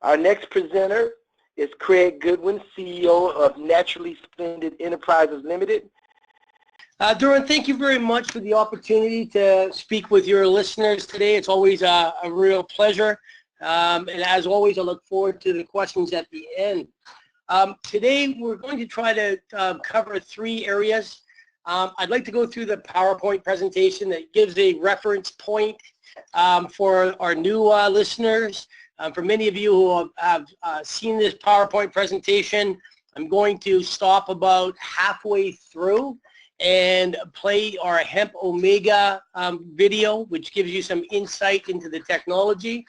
Our next presenter is Craig Goodwin, CEO of Naturally Splendid Enterprises Limited. Duran, thank you very much for the opportunity to speak with your listeners today. It's always a real pleasure. And as always, I look forward to the questions at the end. Today, we're going to try to cover three areas. I'd like to go through the PowerPoint presentation that gives a reference point for our new listeners. For many of you who have seen this PowerPoint presentation, I'm going to stop about halfway through and play our Hemp Omega video, which gives you some insight into the technology.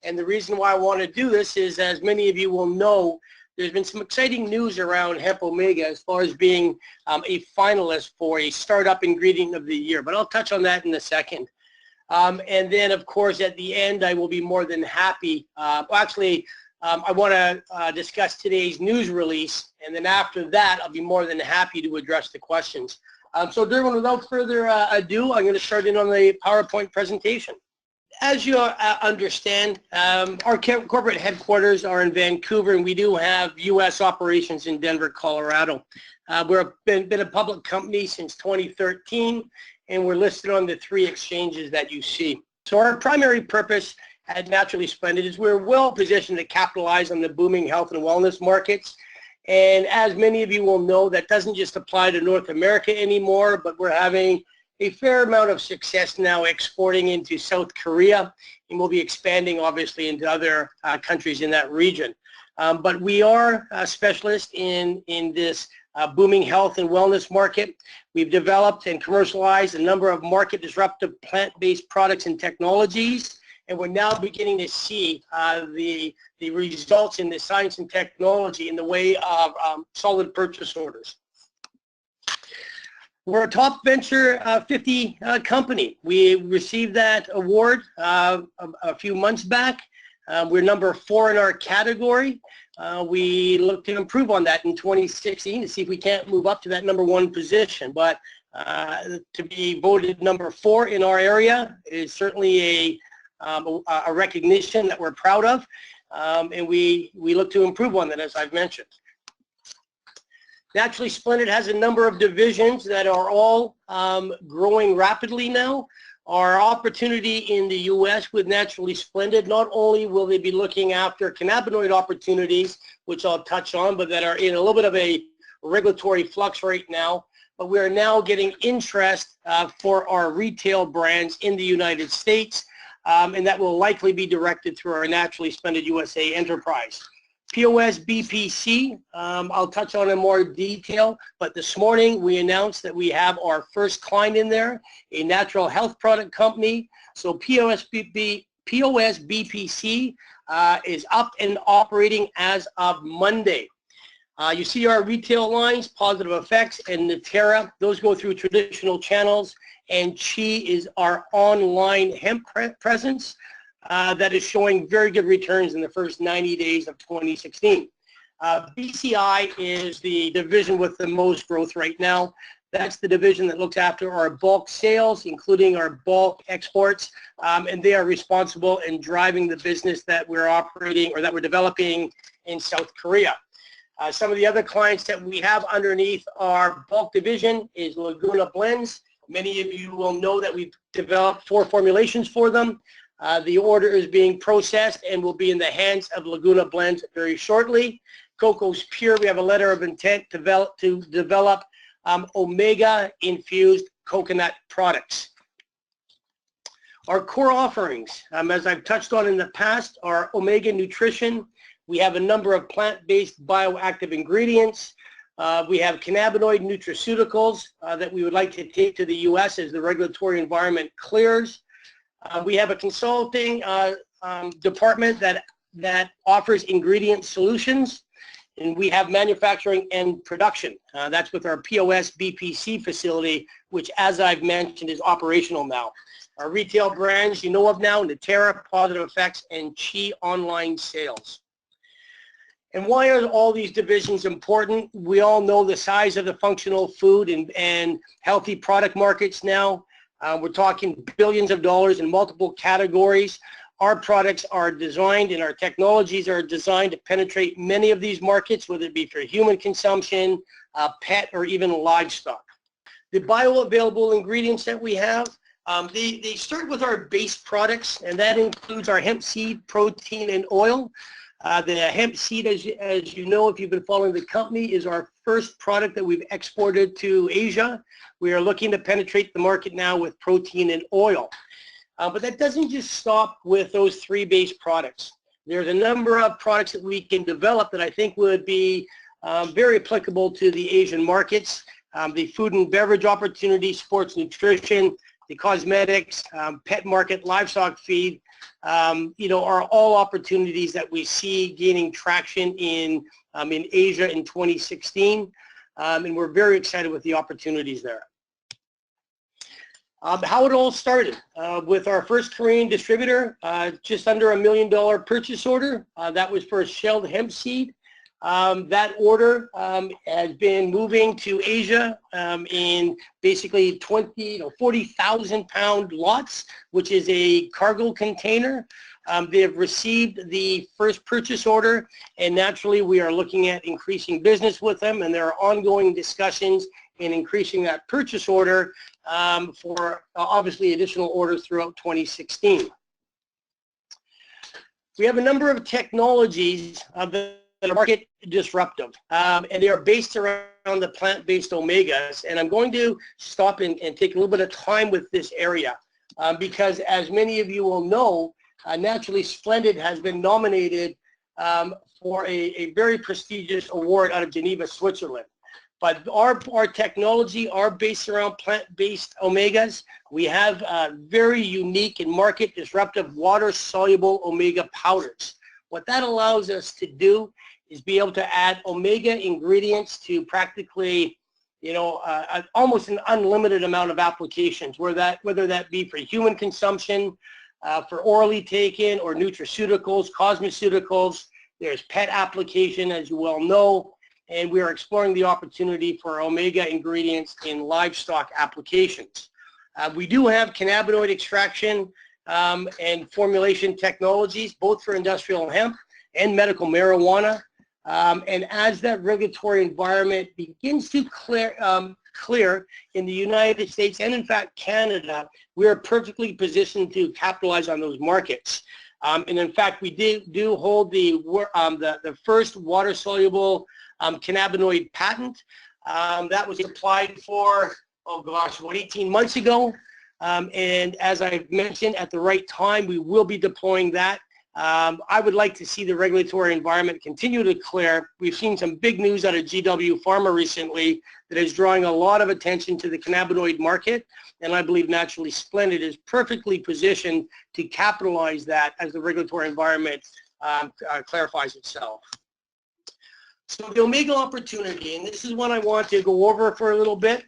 And the reason why I want to do this is, as many of you will know, there's been some exciting news around Hemp Omega as far as being a finalist for a startup ingredient of the year. But I'll touch on that in a second. And then, of course, at the end, I will be more than happy. I want to discuss today's news release. And then after that, I'll be more than happy to address the questions. So, Derwin, without further ado, I'm going to start in on the PowerPoint presentation. As you understand, our corporate headquarters are in Vancouver, and we do have U.S. operations in Denver, Colorado. We've been a public company since 2013, and we're listed on the three exchanges that you see. So our primary purpose at Naturally Splendid is we're well positioned to capitalize on the booming health and wellness markets. And as many of you will know, that doesn't just apply to North America anymore, but we're having a fair amount of success now exporting into South Korea, and we'll be expanding obviously into other countries in that region. But we are a specialist in this booming health and wellness market. We've developed and commercialized a number of market disruptive plant-based products and technologies, and we're now beginning to see the results in the science and technology in the way of solid purchase orders. We're a top venture 50 company. We received that award a few months back. We're number 4 in our category. We look to improve on that in 2016 to see if we can't move up to that number 1 position. But to be voted number 4 in our area is certainly a recognition that we're proud of, and we look to improve on that, as I've mentioned. Naturally Splendid has a number of divisions that are all growing rapidly now. Our opportunity in the U.S. with Naturally Splendid, not only will they be looking after cannabinoid opportunities, which I'll touch on, but that are in a little bit of a regulatory flux right now, but we are now getting interest for our retail brands in the United States, and that will likely be directed through our Naturally Splendid USA enterprise. POS BPC, I'll touch on in more detail, but this morning we announced that we have our first client in there, a natural health product company. So POS BPC is up and operating as of Monday. You see our retail lines, Positive Effects and Natera. Those go through traditional channels, and Chi is our online hemp presence. That is showing very good returns in the first 90 days of 2016. BCI is the division with the most growth right now. That's the division that looks after our bulk sales, including our bulk exports, and they are responsible in driving the business that we're operating or that we're developing in South Korea. Some of the other clients that we have underneath our bulk division is Laguna Blends. Many of you will know that we've developed 4 formulations for them. The order is being processed and will be in the hands of Laguna Blends very shortly. Coco's Pure, we have a letter of intent to develop omega-infused coconut products. Our core offerings, as I've touched on in the past, are omega nutrition. We have a number of plant-based bioactive ingredients. We have cannabinoid nutraceuticals that we would like to take to the U.S. as the regulatory environment clears. We have a consulting department that offers ingredient solutions, and we have manufacturing and production. That's with our POS BPC facility, which, as I've mentioned, is operational now. Our retail brands you know of now, Natera, Positive Effects, and Chi online sales. And why are all these divisions important? We all know the size of the functional food and healthy product markets now. We're talking billions of dollars in multiple categories. our products are designed and our technologies are designed to penetrate many of these markets, whether it be for human consumption, pet, or even livestock. The bioavailable ingredients that we have, they start with our base products, and that includes our hemp seed, protein, and oil. The hemp seed, as you know, if you've been following the company, is our first product that we've exported to Asia. We are looking to penetrate the market now with protein and oil. But that doesn't just stop with those three base products. There's a number of products that we can develop that I think would be very applicable to the Asian markets. The food and beverage opportunities, sports nutrition, the cosmetics, pet market, livestock feed, are all opportunities that we see gaining traction in Asia in 2016, and we're very excited with the opportunities there. How it all started with our first Korean distributor, just under $1 million purchase order. That was for shelled hemp seed. That order has been moving to Asia in basically 40,000 pound lots, which is a cargo container. They have received the first purchase order, and naturally we are looking at increasing business with them, and there are ongoing discussions in increasing that purchase order for obviously additional orders throughout 2016. We have a number of technologies that are market disruptive, and they are based around the plant-based omegas, and I'm going to stop and take a little bit of time with this area because, as many of you will know, Naturally Splendid has been nominated for a very prestigious award out of Geneva, Switzerland. But our technology are based around plant-based omegas. We have very unique and market disruptive water-soluble omega powders. What that allows us to do is be able to add omega ingredients to practically, almost an unlimited amount of applications, whether that be for human consumption, for orally taken, or nutraceuticals, cosmeceuticals. There's pet application, as you well know, and we are exploring the opportunity for omega ingredients in livestock applications. We do have cannabinoid extraction and formulation technologies, both for industrial hemp and medical marijuana. And as that regulatory environment begins to clear in the United States and in fact Canada, we are perfectly positioned to capitalize on those markets. And in fact, we do hold the first water-soluble cannabinoid patent. That was applied for, about 18 months ago. And as I've mentioned, at the right time, we will be deploying that. I would like to see the regulatory environment continue to clear. We've seen some big news out of GW Pharma recently that is drawing a lot of attention to the cannabinoid market, and I believe Naturally Splendid is perfectly positioned to capitalize that as the regulatory environment clarifies itself. So the omega opportunity, and this is what I want to go over for a little bit.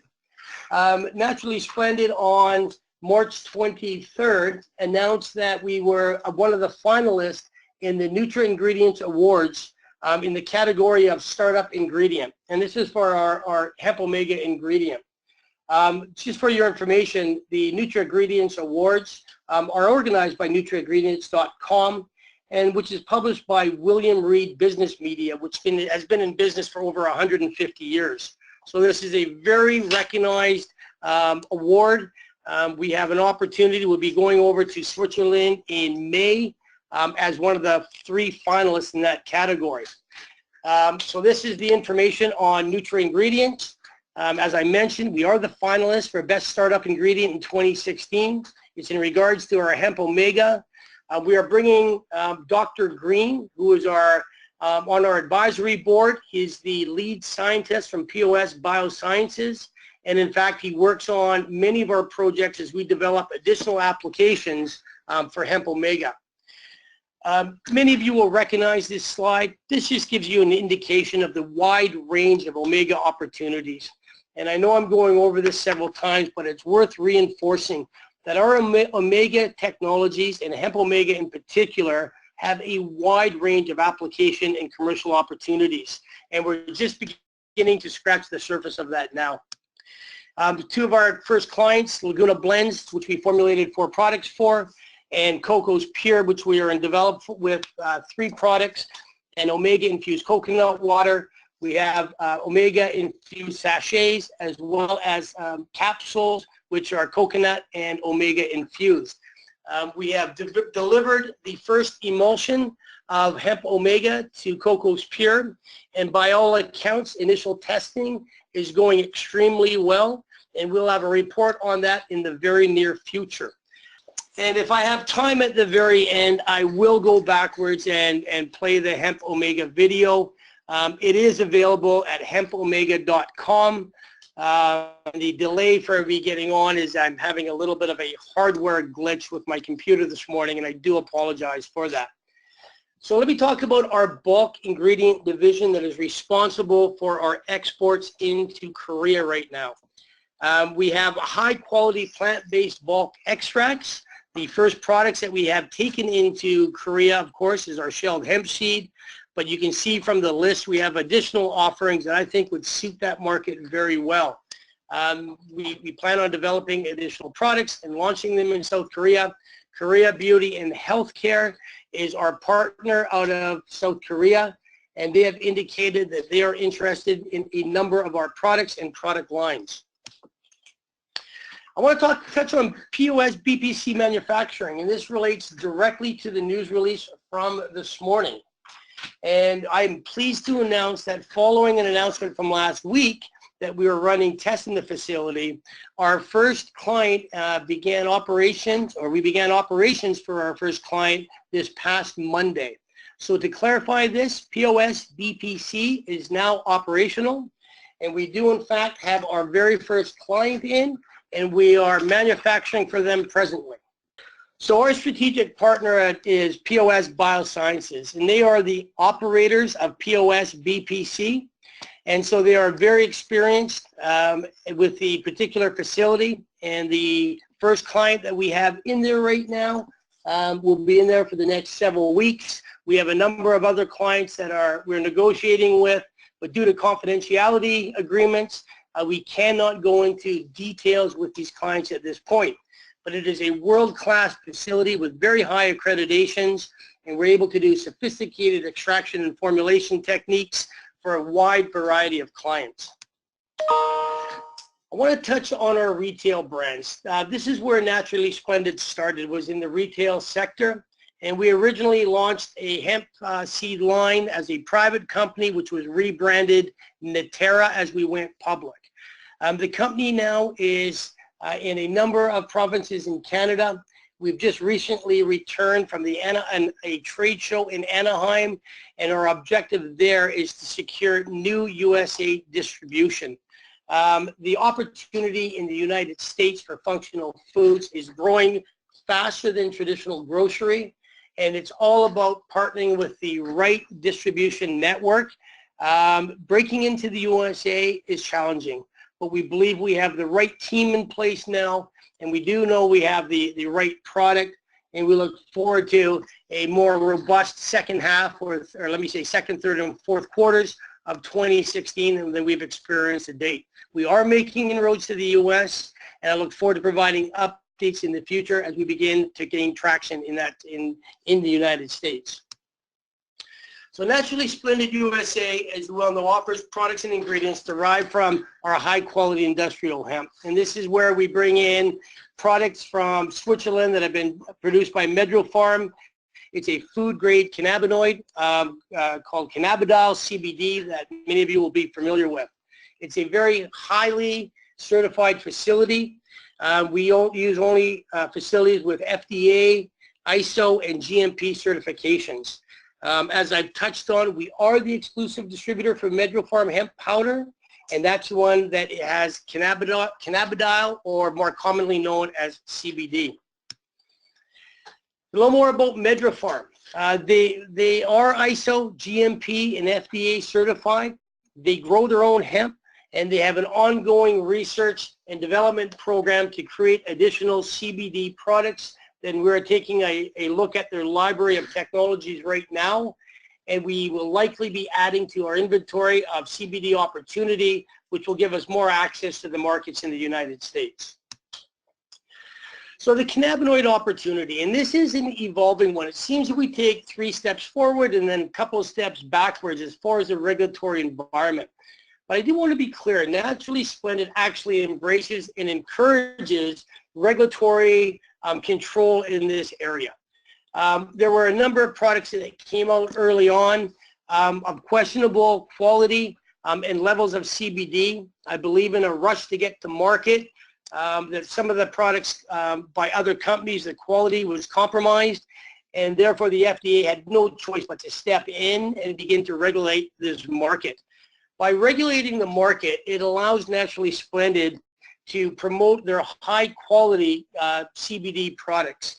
Naturally Splendid on March 23rd announced that we were one of the finalists in the Nutri-Ingredients Awards in the category of Startup Ingredient. And this is for our hemp omega ingredient. Just for your information, the Nutri-Ingredients Awards are organized by NutriIngredients.com, and which is published by William Reed Business Media, which has been in business for over 150 years. So this is a very recognized award. We have an opportunity. We'll be going over to Switzerland in May as one of the 3 finalists in that category. So this is the information on Nutri-Ingredients. As I mentioned, we are the finalists for Best Startup Ingredient in 2016. It's in regards to our hemp omega. We are bringing Dr. Green, who is on our advisory board. He's the lead scientist from POS Biosciences. And in fact, he works on many of our projects as we develop additional applications for hemp omega. Many of you will recognize this slide. This just gives you an indication of the wide range of omega opportunities. And I know I'm going over this several times, but it's worth reinforcing that our omega technologies, and hemp omega in particular, have a wide range of application and commercial opportunities. And we're just beginning to scratch the surface of that now. 2 of our first clients, Laguna Blends, which we formulated 4 products for, and Coco's Pure, which we are in development with 3 products, and Omega infused coconut water. We have Omega infused sachets as well as capsules, which are coconut and Omega infused. We have delivered the first emulsion of hemp Omega to Coco's Pure, and by all accounts, initial testing is going extremely well, and we'll have a report on that in the very near future. And if I have time at the very end, I will go backwards and play the Hemp Omega video. It is available at hempomega.com. The delay for me getting on is I'm having a little bit of a hardware glitch with my computer this morning, and I do apologize for that. So let me talk about our bulk ingredient division that is responsible for our exports into Korea right now. We have high quality plant-based bulk extracts. The first products that we have taken into Korea, of course, is our shelled hemp seed. But you can see from the list we have additional offerings that I think would suit that market very well. We plan on developing additional products and launching them in South Korea. Korea Beauty and Healthcare is our partner out of South Korea, and they have indicated that they are interested in a number of our products and product lines. I want to touch on POS BPC manufacturing, and this relates directly to the news release from this morning. And I'm pleased to announce that following an announcement from last week that we were running tests in the facility, our first client began operations for our first client this past Monday. So to clarify this, POS BPC is now operational, and we do in fact have our very first client in, and we are manufacturing for them presently. So our strategic partner is POS Biosciences, and they are the operators of POS BPC. And so they are very experienced with the particular facility, and the first client that we have in there right now will be in there for the next several weeks. We have a number of other clients that we're negotiating with, but due to confidentiality agreements, we cannot go into details with these clients at this point. But it is a world-class facility with very high accreditations, and we're able to do sophisticated extraction and formulation techniques for a wide variety of clients. I want to touch on our retail brands. This is where Naturally Splendid started, was in the retail sector, and we originally launched a hemp seed line as a private company, which was rebranded Natera as we went public. The company now is in a number of provinces in Canada. We've just recently returned from a trade show in Anaheim, and our objective there is to secure new USA distribution. The opportunity in the United States for functional foods is growing faster than traditional grocery, and it's all about partnering with the right distribution network. Breaking into the USA is challenging, but we believe we have the right team in place now, and we do know we have the right product, and we look forward to a more robust second half, or let me say second, third, and fourth quarters of 2016 than we've experienced to date. We are making inroads to the U.S., and I look forward to providing updates in the future as we begin to gain traction in the United States. So Naturally Splendid USA, as well, now offers products and ingredients derived from our high-quality industrial hemp. And this is where we bring in products from Switzerland that have been produced by Medro Farm. It's a food-grade cannabinoid called cannabidiol CBD that many of you will be familiar with. It's a very highly certified facility. We use only facilities with FDA, ISO, and GMP certifications. As I've touched on, we are the exclusive distributor for Medro Farm hemp powder, and that's one that has cannabidiol, or more commonly known as CBD. A little more about Medro Farm. They are ISO, GMP, and FDA certified. They grow their own hemp, and they have an ongoing research and development program to create additional CBD products. Then we're taking a look at their library of technologies right now, and we will likely be adding to our inventory of CBD opportunity, which will give us more access to the markets in the United States. So the cannabinoid opportunity, and this is an evolving one. It seems that we take 3 steps forward and then a couple of steps backwards as far as the regulatory environment. But I do want to be clear, Naturally Splendid actually embraces and encourages regulatory control in this area. There were a number of products that came out early on of questionable quality and levels of CBD. I believe in a rush to get to market, that some of the products by other companies, the quality was compromised, and therefore the FDA had no choice but to step in and begin to regulate this market. By regulating the market, it allows Naturally Splendid to promote their high quality CBD products.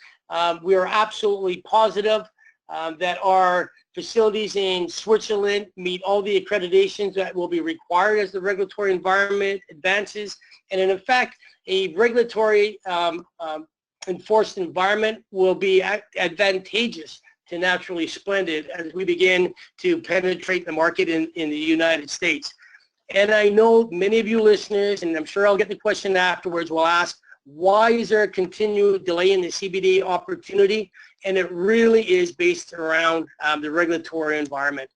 We are absolutely positive that our facilities in Switzerland meet all the accreditations that will be required as the regulatory environment advances. And in fact, a regulatory enforced environment will be advantageous to Naturally Splendid as we begin to penetrate the market in the United States. And I know many of you listeners, and I'm sure I'll get the question afterwards, will ask, why is there a continued delay in the CBD opportunity? And it really is based around the regulatory environment.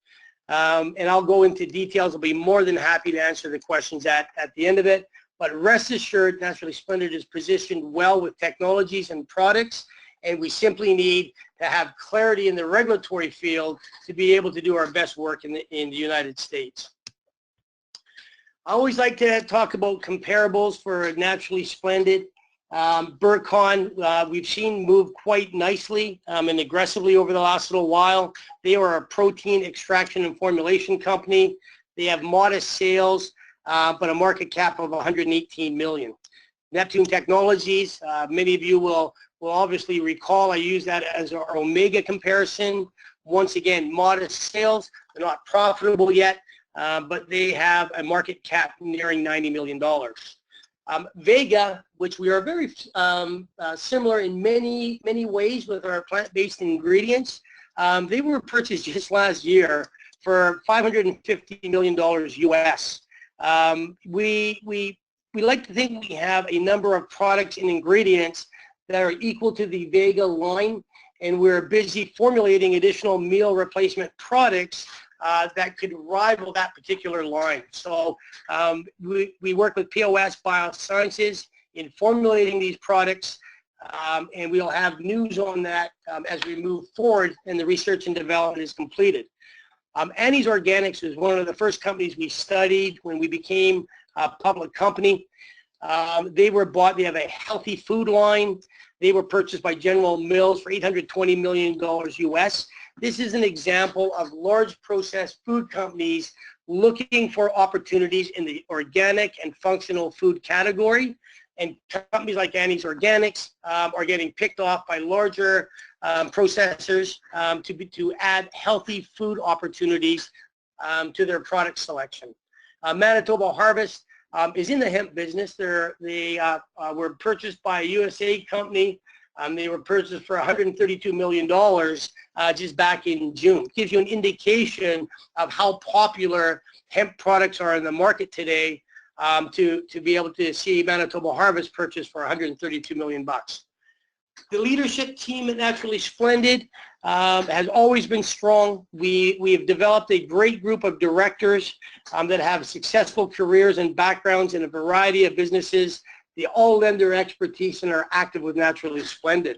And I'll go into details. I'll be more than happy to answer the questions at the end of it. But rest assured, Naturally Splendid is positioned well with technologies and products, and we simply need to have clarity in the regulatory field to be able to do our best work in the United States. I always like to talk about comparables for Naturally Splendid. Burcon, we've seen move quite nicely and aggressively over the last little while. They are a protein extraction and formulation company. They have modest sales, but a market cap of $118 million. Neptune Technologies, many of you will obviously recall I use that as our Omega comparison. Once again, modest sales. They're not profitable yet, but they have a market cap nearing $90 million. Vega, which we are very similar in many ways with our plant-based ingredients, they were purchased just last year for $550 million US. We like to think we have a number of products and ingredients that are equal to the Vega line, and we're busy formulating additional meal replacement products that could rival that particular line. So we work with POS Biosciences in formulating these products, and we'll have news on that as we move forward and the research and development is completed. Annie's Organics is one of the first companies we studied when we became a public company. They were bought. They have a healthy food line. They were purchased by General Mills for $820 million US. This is an example of large processed food companies looking for opportunities in the organic and functional food category. And companies like Annie's Organics are getting picked off by larger processors to add healthy food opportunities to their product selection. Manitoba Harvest is in the hemp business. They were purchased by a USA company. They were purchased for $132 million just back in June. Gives you an indication of how popular hemp products are in the market today to be able to see Manitoba Harvest purchased for $132 million. The leadership team at Naturally Splendid has always been strong. We have developed a great group of directors that have successful careers and backgrounds in a variety of businesses. They all lend their expertise and are active with Naturally Splendid.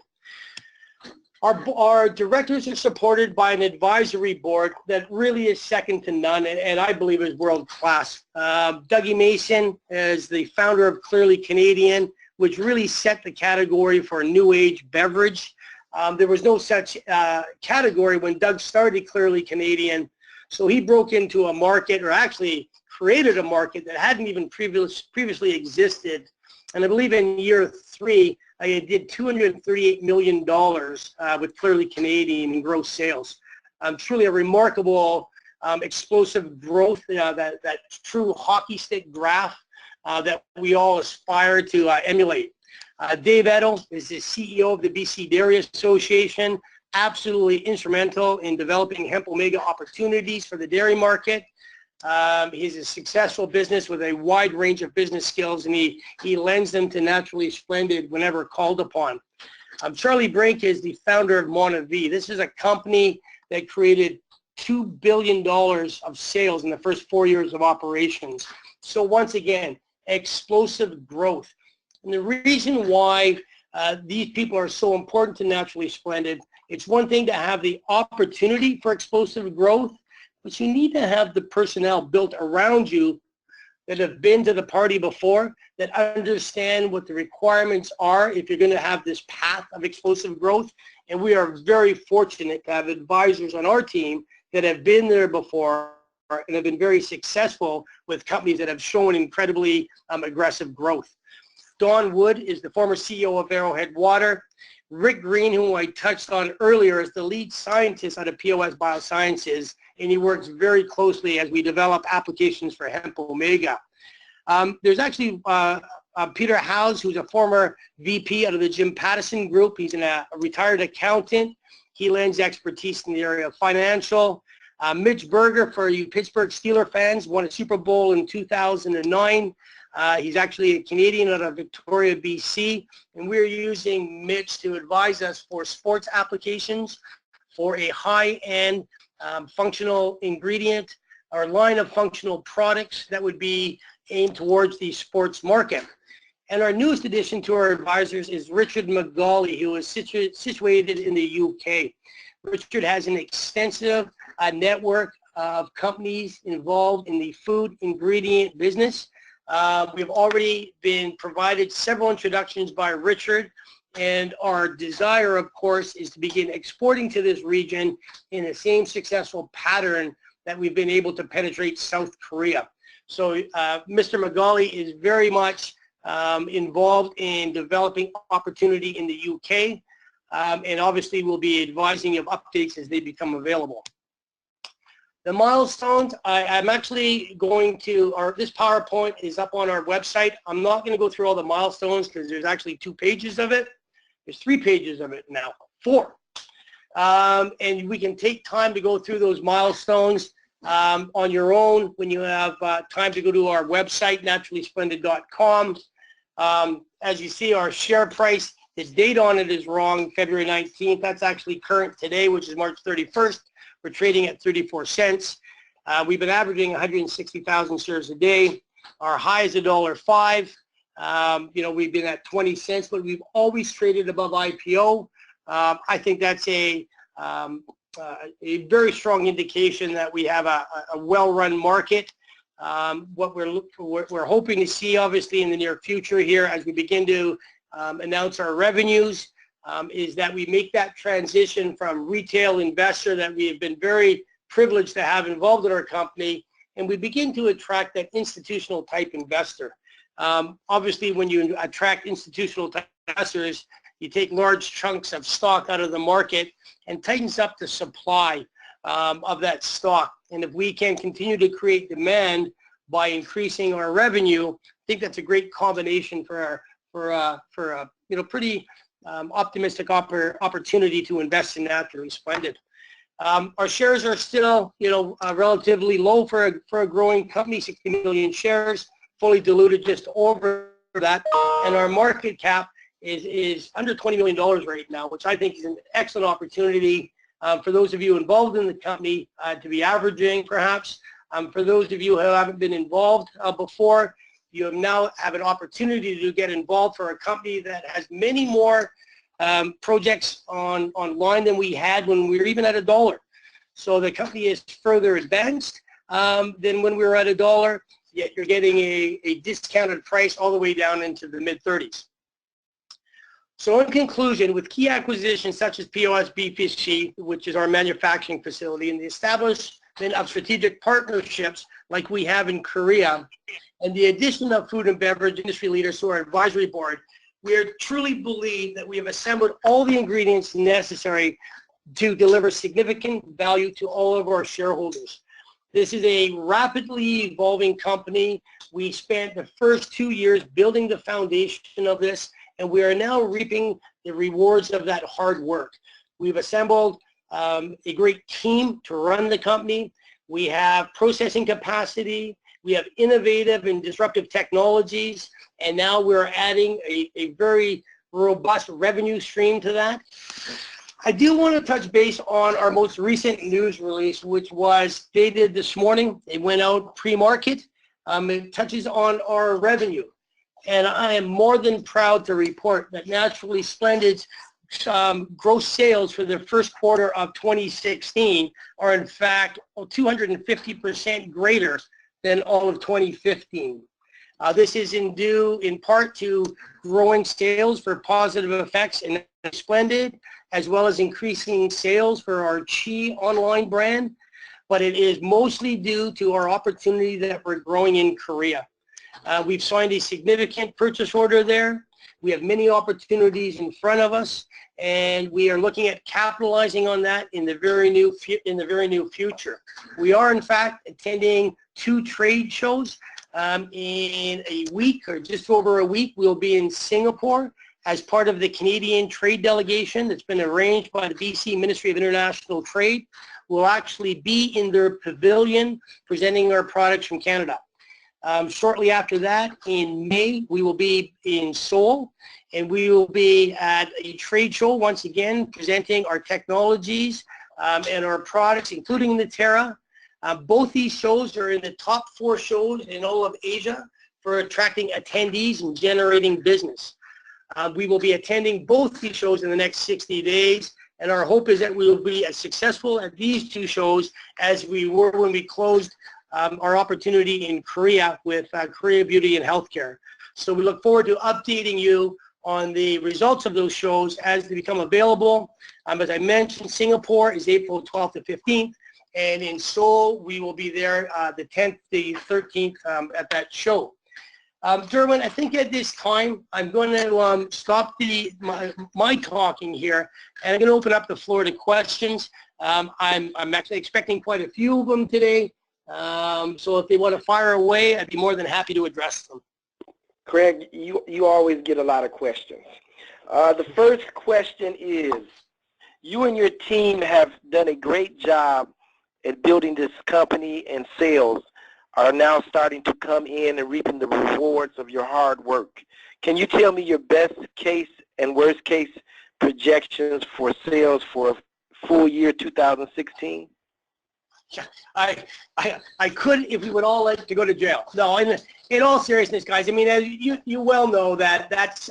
Our directors are supported by an advisory board that really is second to none, and I believe is world class. Dougie Mason is the founder of Clearly Canadian, which really set the category for a new age beverage. There was no such category when Doug started Clearly Canadian, so he broke into a market, or actually created a market that hadn't even previously existed. And I believe in year 3, I did $238 million with Clearly Canadian in gross sales. Truly a remarkable, explosive growth, that true hockey stick graph that we all aspire to emulate. Dave Edel is the CEO of the BC Dairy Association, absolutely instrumental in developing hemp omega opportunities for the dairy market. He's a successful business with a wide range of business skills, and he lends them to Naturally Splendid whenever called upon. Charlie Brink is the founder of NSP.V. This is a company that created $2 billion of sales in the first 4 years of operations. So once again, explosive growth. And the reason why these people are so important to Naturally Splendid, it's one thing to have the opportunity for explosive growth, but you need to have the personnel built around you that have been to the party before, that understand what the requirements are if you're going to have this path of explosive growth. And we are very fortunate to have advisors on our team that have been there before and have been very successful with companies that have shown incredibly aggressive growth. Don Wood is the former CEO of Arrowhead Water. Rick Green, whom I touched on earlier, is the lead scientist out of POS Biosciences, and he works very closely as we develop applications for Hemp Omega. There's actually Peter Howes, who's a former VP out of the Jim Pattison Group. He's a retired accountant. He lends expertise in the area of financial. Mitch Berger, for you Pittsburgh Steelers fans, won a Super Bowl in 2009. He's actually a Canadian out of Victoria, BC, and we're using Mitch to advise us for sports applications for a high-end functional ingredient or line of functional products that would be aimed towards the sports market. And our newest addition to our advisors is Richard McGauley, who is situated in the UK. Richard has an extensive network of companies involved in the food ingredient business. We've already been provided several introductions by Richard, and our desire, of course, is to begin exporting to this region in the same successful pattern that we've been able to penetrate South Korea. So Mr. McGauley is very much involved in developing opportunity in the UK, and obviously we'll be advising of updates as they become available. The milestones, I'm actually going to, this PowerPoint is up on our website. I'm not going to go through all the milestones because there's actually 2 pages of it. There's 3 pages of it now, 4. And we can take time to go through those milestones on your own when you have time to go to our website, naturallysplendid.com. As you see, our share price, the date on it is wrong, February 19th. That's actually current today, which is March 31st. We're trading at 34 cents. We've been averaging 160,000 shares a day. Our high is $1.05. We've been at 20 cents, but we've always traded above IPO. I think that's a very strong indication that we have a well-run market. What we're hoping to see, obviously, in the near future here as we begin to announce our revenues, is that we make that transition from retail investor that we have been very privileged to have involved in our company, and we begin to attract that institutional type investor. Obviously, when you attract institutional type investors, you take large chunks of stock out of the market and tightens up the supply of that stock. And if we can continue to create demand by increasing our revenue, I think that's a great combination for a pretty optimistic opportunity to invest in Naturally Splendid. Our shares are still, relatively low for a growing company, 60 million shares, fully diluted just over that, and our market cap is under $20 million right now, which I think is an excellent opportunity for those of you involved in the company to be averaging, perhaps. For those of you who haven't been involved before, you now have an opportunity to get involved for a company that has many more projects online than we had when we were even at $1. So the company is further advanced than when we were at $1, yet you're getting a discounted price all the way down into the mid-30s. So in conclusion, with key acquisitions such as POS BPC, which is our manufacturing facility, and the establishment of strategic partnerships like we have in Korea, and the addition of food and beverage industry leaders to our advisory board, we truly believe that we have assembled all the ingredients necessary to deliver significant value to all of our shareholders. This is a rapidly evolving company. We spent the first 2 years building the foundation of this, and we are now reaping the rewards of that hard work. We've assembled a great team to run the company. we have processing capacity, we have innovative and disruptive technologies, and now we're adding a very robust revenue stream to that. I do want to touch base on our most recent news release, which was dated this morning. It went out pre-market. It touches on our revenue. And I am more than proud to report that Naturally Splendid's gross sales for the first quarter of 2016 are in fact 250% greater than all of 2015. This is due in part to growing sales for Positive Effects and Splendid, as well as increasing sales for our Chi online brand, but it is mostly due to our opportunity that we're growing in Korea. We've signed a significant purchase order there. We have many opportunities in front of us, and we are looking at capitalizing on that in the very near future. We are in fact attending 2 trade shows. In a week, or just over a week, we'll be in Singapore as part of the Canadian trade delegation that's been arranged by the BC Ministry of International Trade. We'll actually be in their pavilion presenting our products from Canada. Shortly after that, in May, we will be in Seoul, and we will be at a trade show once again presenting our technologies and our products, including the Terra. Both these shows are in the top 4 shows in all of Asia for attracting attendees and generating business. We will be attending both these shows in the next 60 days, and our hope is that we will be as successful at these 2 shows as we were when we closed our opportunity in Korea with Korea Beauty and Healthcare. So we look forward to updating you on the results of those shows as they become available. As I mentioned, Singapore is April 12th to 15th. And in Seoul, we will be there the 10th, the 13th at that show. Derwin, I think at this time, I'm going to stop my talking here, and I'm going to open up the floor to questions. I'm actually expecting quite a few of them today. So if they want to fire away, I'd be more than happy to address them. Craig, you always get a lot of questions. The first question is, you and your team have done a great job at building this company, and sales are now starting to come in and reaping the rewards of your hard work. Can you tell me your best case and worst case projections for sales for full year 2016? Yeah, I could if we would all like to go to jail. No, in all seriousness, guys, I mean, as you well know that that's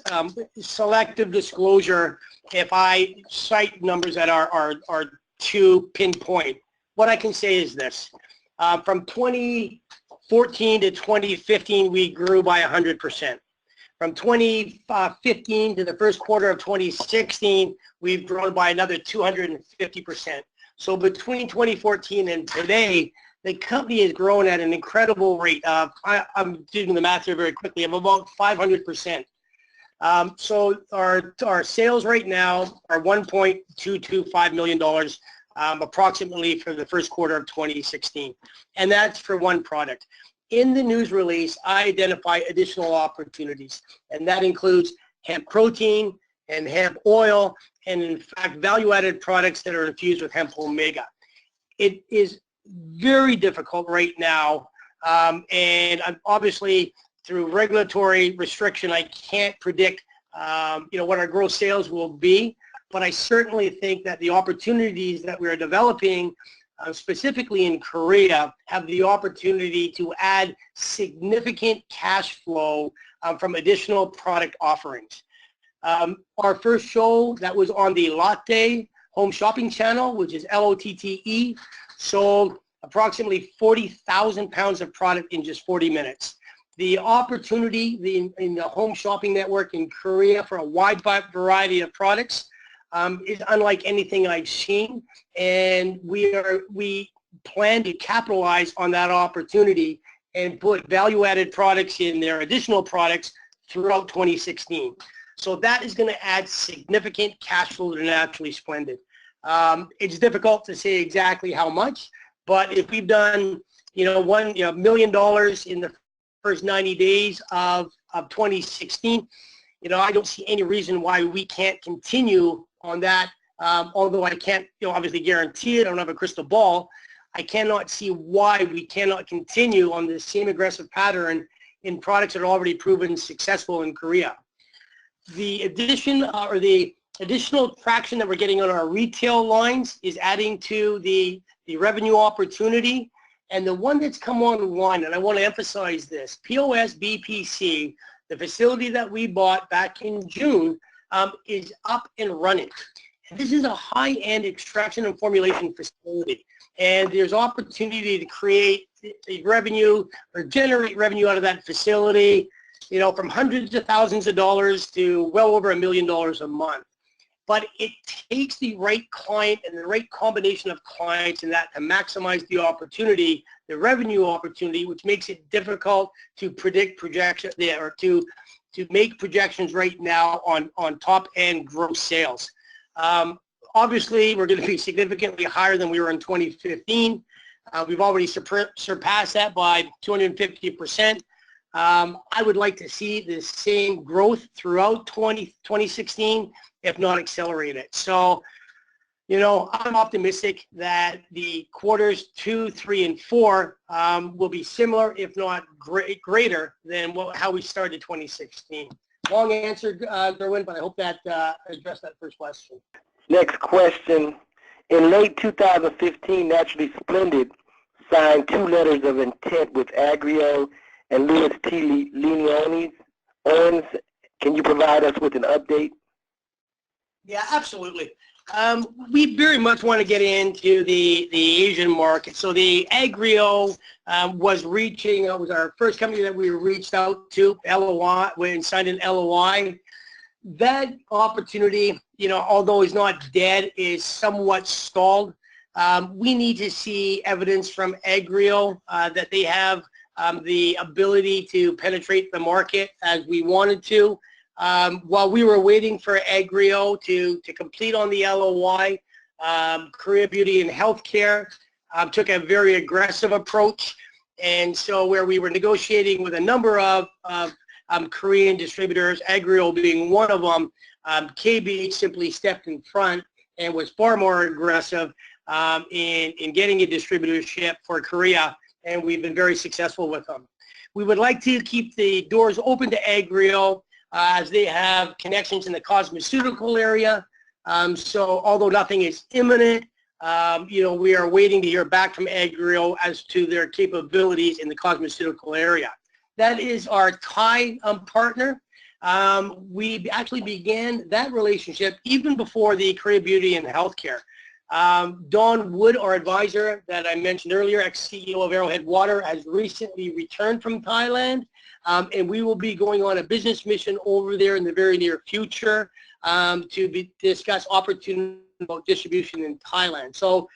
selective disclosure if I cite numbers that are too pinpoint. What I can say is this. From 2014 to 2015, we grew by 100%. From 2015 to the first quarter of 2016, we've grown by another 250%. So between 2014 and today, the company has grown at an incredible rate. I'm doing the math here very quickly, of about 500%. So our sales right now are $1.225 million. Approximately for the first quarter of 2016. And that's for one product. In the news release, I identify additional opportunities, and that includes hemp protein and hemp oil, and in fact, value-added products that are infused with hemp omega. It is very difficult right now, and obviously through regulatory restriction, I can't predict what our gross sales will be. But I certainly think that the opportunities that we're developing, specifically in Korea, have the opportunity to add significant cash flow from additional product offerings. Our first show that was on the Lotte home shopping channel, which is LOTTE, sold approximately 40,000 pounds of product in just 40 minutes. The opportunity in the home shopping network in Korea for a wide variety of products is unlike anything I've seen, and we plan to capitalize on that opportunity and put value-added products in there, additional products throughout 2016. So that is going to add significant cash flow to Naturally Splendid. It's difficult to say exactly how much, but if we've done $1 million in the first 90 days of 2016, I don't see any reason why we can't continue on that, although I can't obviously guarantee it. I don't have a crystal ball. I cannot see why we cannot continue on this same aggressive pattern in products that are already proven successful in Korea. The addition or the additional traction that we're getting on our retail lines is adding to the revenue opportunity. And the one that's come online, and I want to emphasize this, POS BPC, the facility that we bought back in June, is up and running. And this is a high-end extraction and formulation facility. And there's opportunity to create the revenue or generate revenue out of that facility, you know, from hundreds of thousands of dollars to well over $1 million a month. But it takes the right client and the right combination of clients in that to maximize the opportunity, the revenue opportunity, which makes it difficult to predict projections or to make projections right now on top-end gross sales. Obviously, we're going to be significantly higher than we were in 2015. We've already surpassed that by 250%. I would like to see the same growth throughout 2016, if not accelerate it. So, you know, I'm optimistic that the quarters 2, 3, and 4 will be similar, if not greater than how we started 2016. Long answer, Gerwin, but I hope that addressed that first question. Next question. In late 2015, Naturally Splendid signed 2 letters of intent with Agrio and Louis T. Owens. Can you provide us with an update? Yeah, absolutely. We very much want to get into the Asian market. So the Agrio was our first company that we reached out to, LOI, and signed an LOI. That opportunity, you know, although it's not dead, is somewhat stalled. We need to see evidence from Agrio that they have the ability to penetrate the market as we wanted to. While we were waiting for Agrio to complete on the LOI, Korea Beauty and Healthcare took a very aggressive approach. And so where we were negotiating with a number of Korean distributors, Agrio being one of them, KB simply stepped in front and was far more aggressive in getting a distributorship for Korea, and we've been very successful with them. We would like to keep the doors open to Agrio as they have connections in the cosmeceutical area. So although nothing is imminent, you know, we are waiting to hear back from Agrio as to their capabilities in the cosmeceutical area. That is our Thai partner. We actually began that relationship even before the Korea Beauty and Healthcare. Don Wood, our advisor that I mentioned earlier, ex-CEO of Arrowhead Water, has recently returned from Thailand, and we will be going on a business mission over there in the very near future to discuss opportunities about distribution in Thailand. So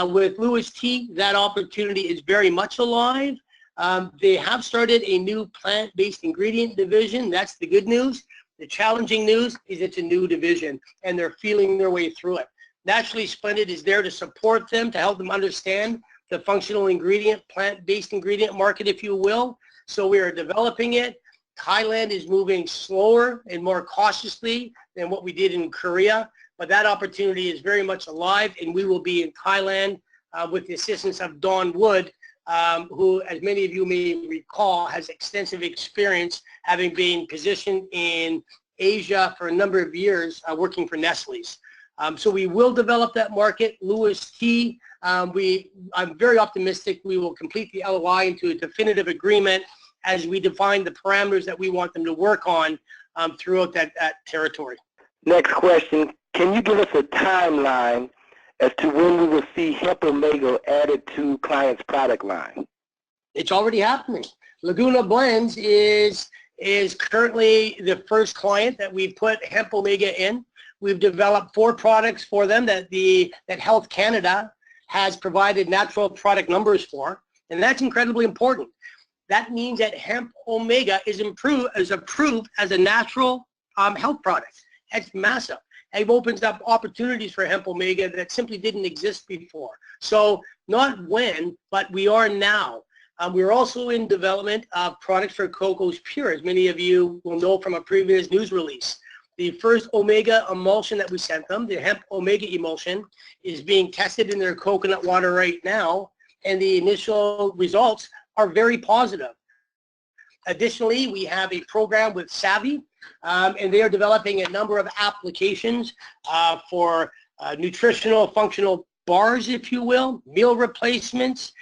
with Louis T, that opportunity is very much alive. They have started a new plant-based ingredient division. That's the good news. The challenging news is it's a new division, and they're feeling their way through it. Naturally Splendid is there to support them, to help them understand the functional ingredient, plant-based ingredient market, if you will. So we are developing it. Thailand is moving slower and more cautiously than what we did in Korea, but that opportunity is very much alive, and we will be in Thailand with the assistance of Don Wood, who, as many of you may recall, has extensive experience having been positioned in Asia for a number of years working for Nestle's. So we will develop that market. Louis T, I'm very optimistic we will complete the LOI into a definitive agreement as we define the parameters that we want them to work on throughout that territory. Next question. Can you give us a timeline as to when we will see Hemp Omega added to clients' product line? It's already happening. Laguna Blends is currently the first client that we put Hemp Omega in. We've developed 4 products for them that Health Canada has provided natural product numbers for, and that's incredibly important. That means that Hemp Omega is approved as a natural health product. That's massive. It opens up opportunities for Hemp Omega that simply didn't exist before. So not when, but we are now. We're also in development of products for Coco's Pure, as many of you will know from a previous news release. The first Omega emulsion that we sent them, the Hemp Omega emulsion, is being tested in their coconut water right now, and the initial results are very positive. Additionally, we have a program with S.P.V, and they are developing a number of applications for nutritional functional bars, if you will, meal replacements,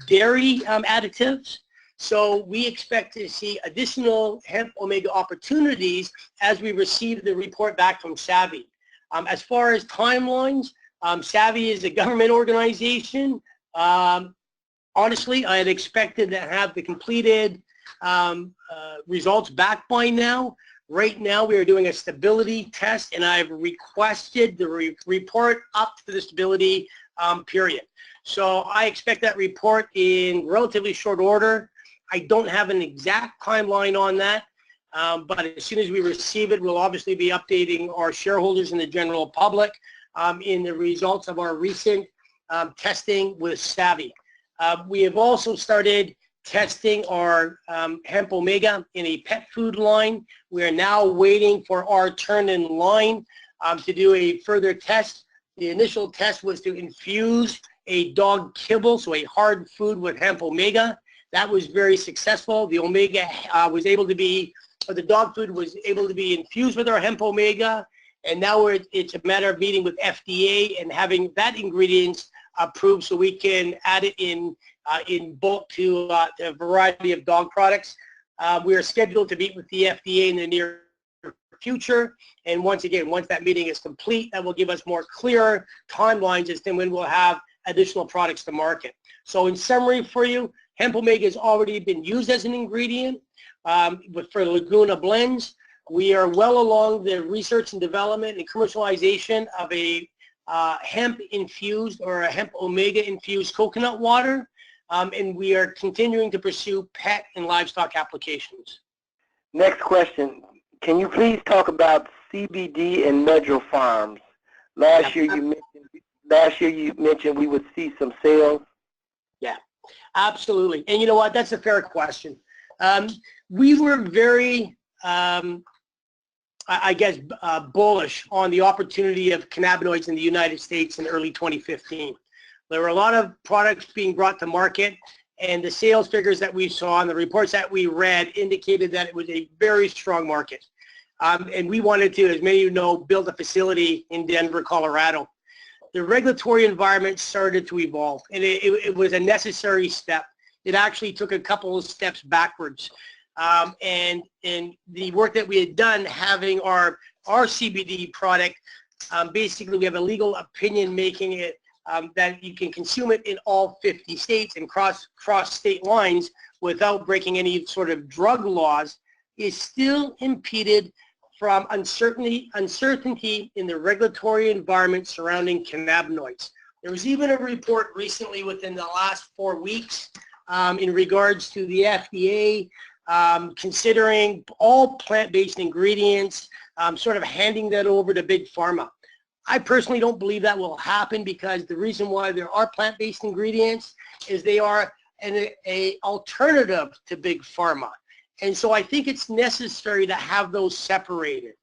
dairy additives. So we expect to see additional hemp omega opportunities as we receive the report back from S.P.V. As far as timelines, S.P.V is a government organization. Honestly, I had expected to have the completed results back by now. Right now, we are doing a stability test, and I've requested the report up to the stability period. So I expect that report in relatively short order. I don't have an exact timeline on that, but as soon as we receive it, we'll obviously be updating our shareholders and the general public in the results of our recent testing with S.P.V. We have also started testing our hemp omega in a pet food line. We are now waiting for our turn in line to do a further test. The initial test was to infuse a dog kibble, so a hard food with hemp omega. That was very successful. The omega was able to be, or the dog food was able to be infused with our hemp omega, and now it's a matter of meeting with FDA and having that ingredients approved so we can add it in bulk to a variety of dog products. We are scheduled to meet with the FDA in the near future, and once again, once that meeting is complete, that will give us more clear timelines as to when we'll have additional products to market. So in summary for you, hemp omega has already been used as an ingredient for Laguna blends. We are well along the research and development and commercialization of a hemp infused or a hemp omega infused coconut water, and we are continuing to pursue pet and livestock applications. Next question. Can you please talk about CBD and Medro Farms? Last year you mentioned we would see some sales. Yeah, absolutely. And you know what? That's a fair question. We were very, bullish on the opportunity of cannabinoids in the United States in early 2015. There were a lot of products being brought to market, and the sales figures that we saw and the reports that we read indicated that it was a very strong market. And we wanted to, as many of you know, build a facility in Denver, Colorado. The regulatory environment started to evolve, and it was a necessary step. It actually took a couple of steps backwards. And the work that we had done having our CBD product, basically we have a legal opinion making it that you can consume it in all 50 states and cross state lines without breaking any sort of drug laws, is still impeded from uncertainty in the regulatory environment surrounding cannabinoids. There was even a report recently within the last 4 weeks in regards to the FDA considering all plant-based ingredients, sort of handing that over to Big Pharma. I personally don't believe that will happen, because the reason why there are plant-based ingredients is they are an alternative to Big Pharma. And so I think it's necessary to have those separated.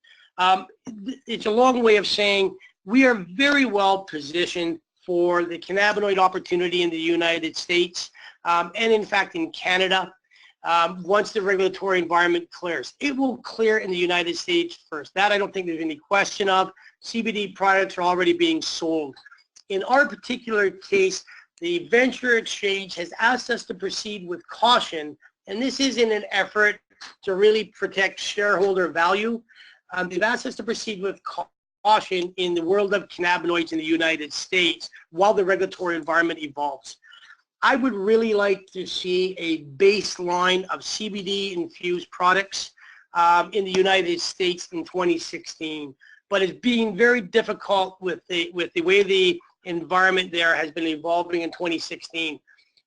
It's a long way of saying we are very well positioned for the cannabinoid opportunity in the United States and in fact in Canada. Once the regulatory environment clears. It will clear in the United States first. That I don't think there's any question of. CBD products are already being sold. In our particular case, the Venture Exchange has asked us to proceed with caution, and this is in an effort to really protect shareholder value. They've asked us to proceed with caution in the world of cannabinoids in the United States while the regulatory environment evolves. I would really like to see a baseline of CBD-infused products in the United States in 2016, but it's being very difficult with the way the environment there has been evolving in 2016.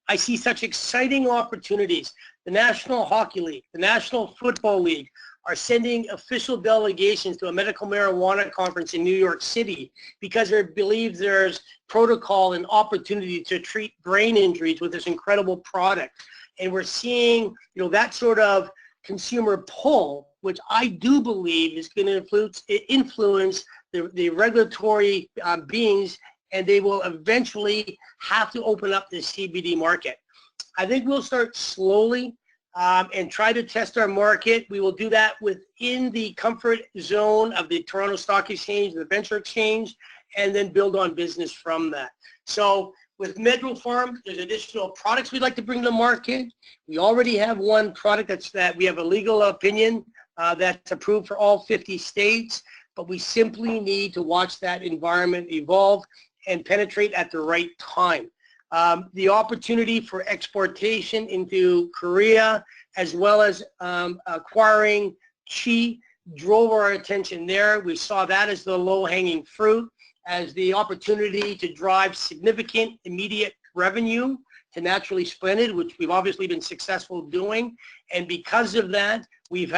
I see such exciting opportunities. The National Hockey League, the National Football League are sending official delegations to a medical marijuana conference in New York City because they believe there's protocol and opportunity to treat brain injuries with this incredible product. And we're seeing, that sort of consumer pull, which I do believe is going to influence the regulatory beings and they will eventually have to open up the CBD market. I think we'll start slowly and try to test our market. We will do that within the comfort zone of the Toronto Stock Exchange, the Venture Exchange, and then build on business from that. So with Medro Farm, there's additional products we'd like to bring to the market. We already have one product that we have a legal opinion that's approved for all 50 states, but we simply need to watch that environment evolve and penetrate at the right time. The opportunity for exportation into Korea, as well as acquiring Chi, drove our attention there. We saw that as the low-hanging fruit, as the opportunity to drive significant immediate revenue to Naturally Splendid, which we've obviously been successful doing. And because of that, we've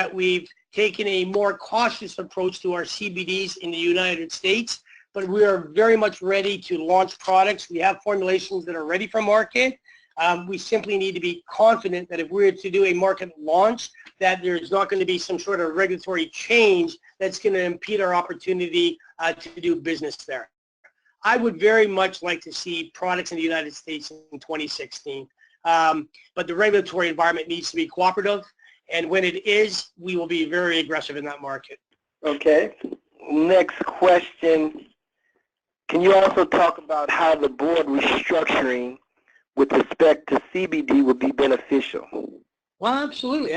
taken a more cautious approach to our CBDs in the United States, but we are very much ready to launch products. We have formulations that are ready for market. We simply need to be confident that if we were to do a market launch, that there's not going to be some sort of regulatory change that's going to impede our opportunity to do business there. I would very much like to see products in the United States in 2016, but the regulatory environment needs to be cooperative, and when it is, we will be very aggressive in that market. Okay. Next question. Can you also talk about how the board restructuring with respect to CBD would be beneficial? Well, absolutely.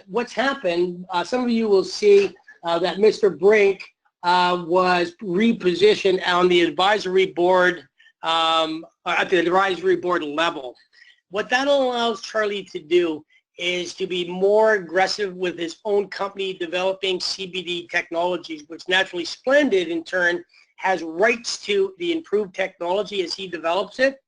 What's happened, some of you will see that Mr. Brink was repositioned on the advisory board, at the advisory board level. What that allows Charlie to do is to be more aggressive with his own company developing CBD technologies, which Naturally Splendid in turn has rights to the improved technology as he develops it.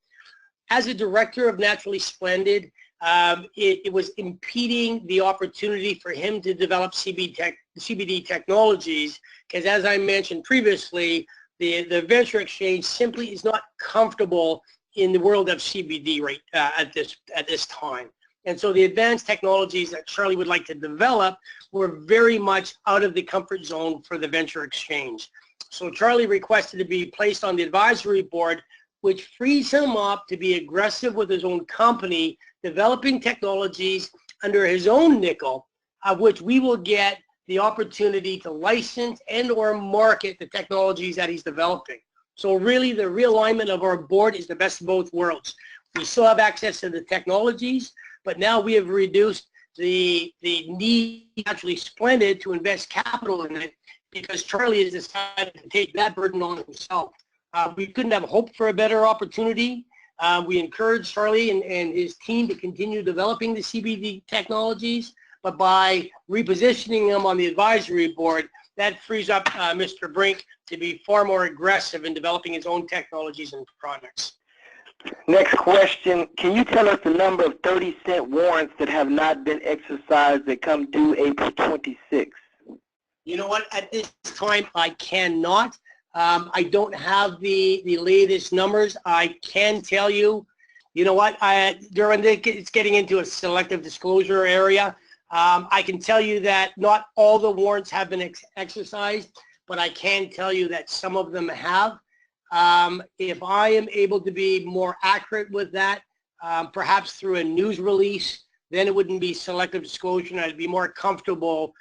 As a director of Naturally Splendid, it was impeding the opportunity for him to develop CBD technologies, because as I mentioned previously, the Venture Exchange simply is not comfortable in the world of CBD right at this time. And so the advanced technologies that Charlie would like to develop were very much out of the comfort zone for the Venture Exchange. So Charlie requested to be placed on the advisory board, which frees him up to be aggressive with his own company, developing technologies under his own nickel, of which we will get the opportunity to license and or market the technologies that he's developing. So really the realignment of our board is the best of both worlds. We still have access to the technologies, but now we have reduced the need Naturally Splendid to invest capital in it, because Charlie has decided to take that burden on himself. We couldn't have hoped for a better opportunity. We encourage Charlie and his team to continue developing the CBD technologies, but by repositioning him on the advisory board, that frees up Mr. Brink to be far more aggressive in developing his own technologies and products. Next question. Can you tell us the number of 30-cent warrants that have not been exercised that come due April 26th? You know what? At this time, I cannot. I don't have the latest numbers. I can tell you, you know what, during it's getting into a selective disclosure area. I can tell you that not all the warrants have been exercised, but I can tell you that some of them have. If I am able to be more accurate with that, perhaps through a news release, then it wouldn't be selective disclosure, and I'd be more comfortable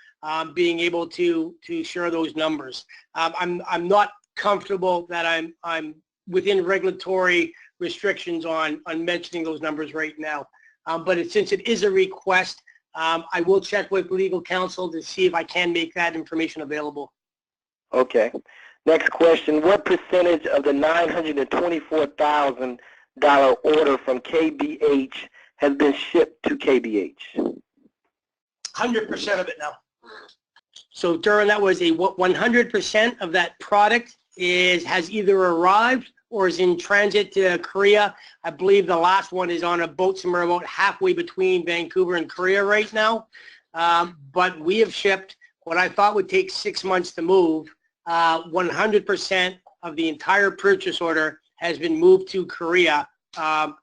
being able to share those numbers. I'm not comfortable that I'm within regulatory restrictions on mentioning those numbers right now. But since it is a request, I will check with legal counsel to see if I can make that information available. Okay. Next question. What percentage of the $924,000 order from KBH has been shipped to KBH? 100% of it now. So Duran, that was 100% of that product has either arrived or is in transit to Korea. I believe the last one is on a boat somewhere about halfway between Vancouver and Korea right now. But we have shipped what I thought would take 6 months to move. 100% of the entire purchase order has been moved to Korea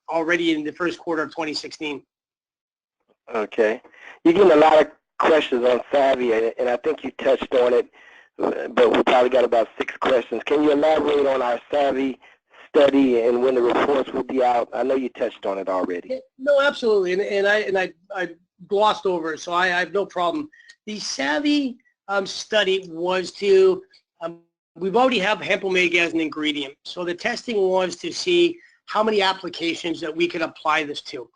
already in the first quarter of 2016. Okay. You're getting a lot of questions on Savvy, and I think you touched on it. but we probably got about 6 questions. Can you elaborate on our Savvy study and when the reports will be out? I know you touched on it already. No, absolutely, and I glossed over it, so I have no problem. The Savvy study was to, we've already have hemp omega as an ingredient, so the testing was to see how many applications that we could apply this to,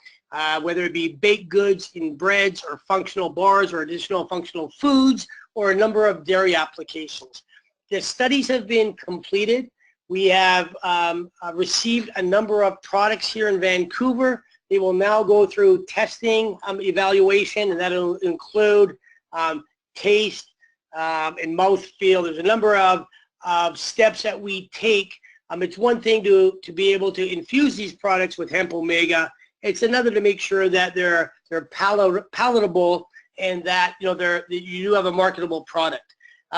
whether it be baked goods in breads or functional bars or additional functional foods or a number of dairy applications. The studies have been completed. We have received a number of products here in Vancouver. They will now go through testing, evaluation, and that will include taste and mouthfeel. There's a number of steps that we take. It's one thing to be able to infuse these products with hemp omega. It's another to make sure that they're palatable and that you do have a marketable product.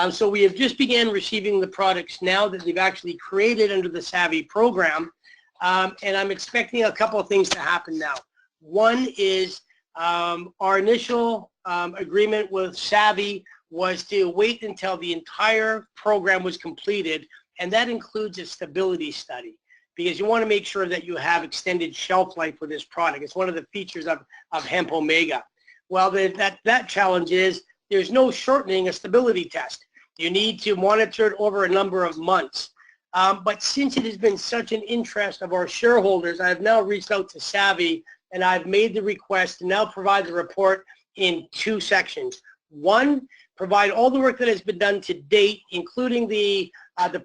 So we have just began receiving the products now that they've actually created under the Savvy program, and I'm expecting a couple of things to happen now. One is our initial agreement with Savvy was to wait until the entire program was completed, and that includes a stability study, because you want to make sure that you have extended shelf life for this product. It's one of the features of hemp omega. Well, that challenge is there's no shortening a stability test. You need to monitor it over a number of months. But since it has been such an interest of our shareholders, I have now reached out to Savvy, and I've made the request to now provide the report in 2 sections. One, provide all the work that has been done to date, including the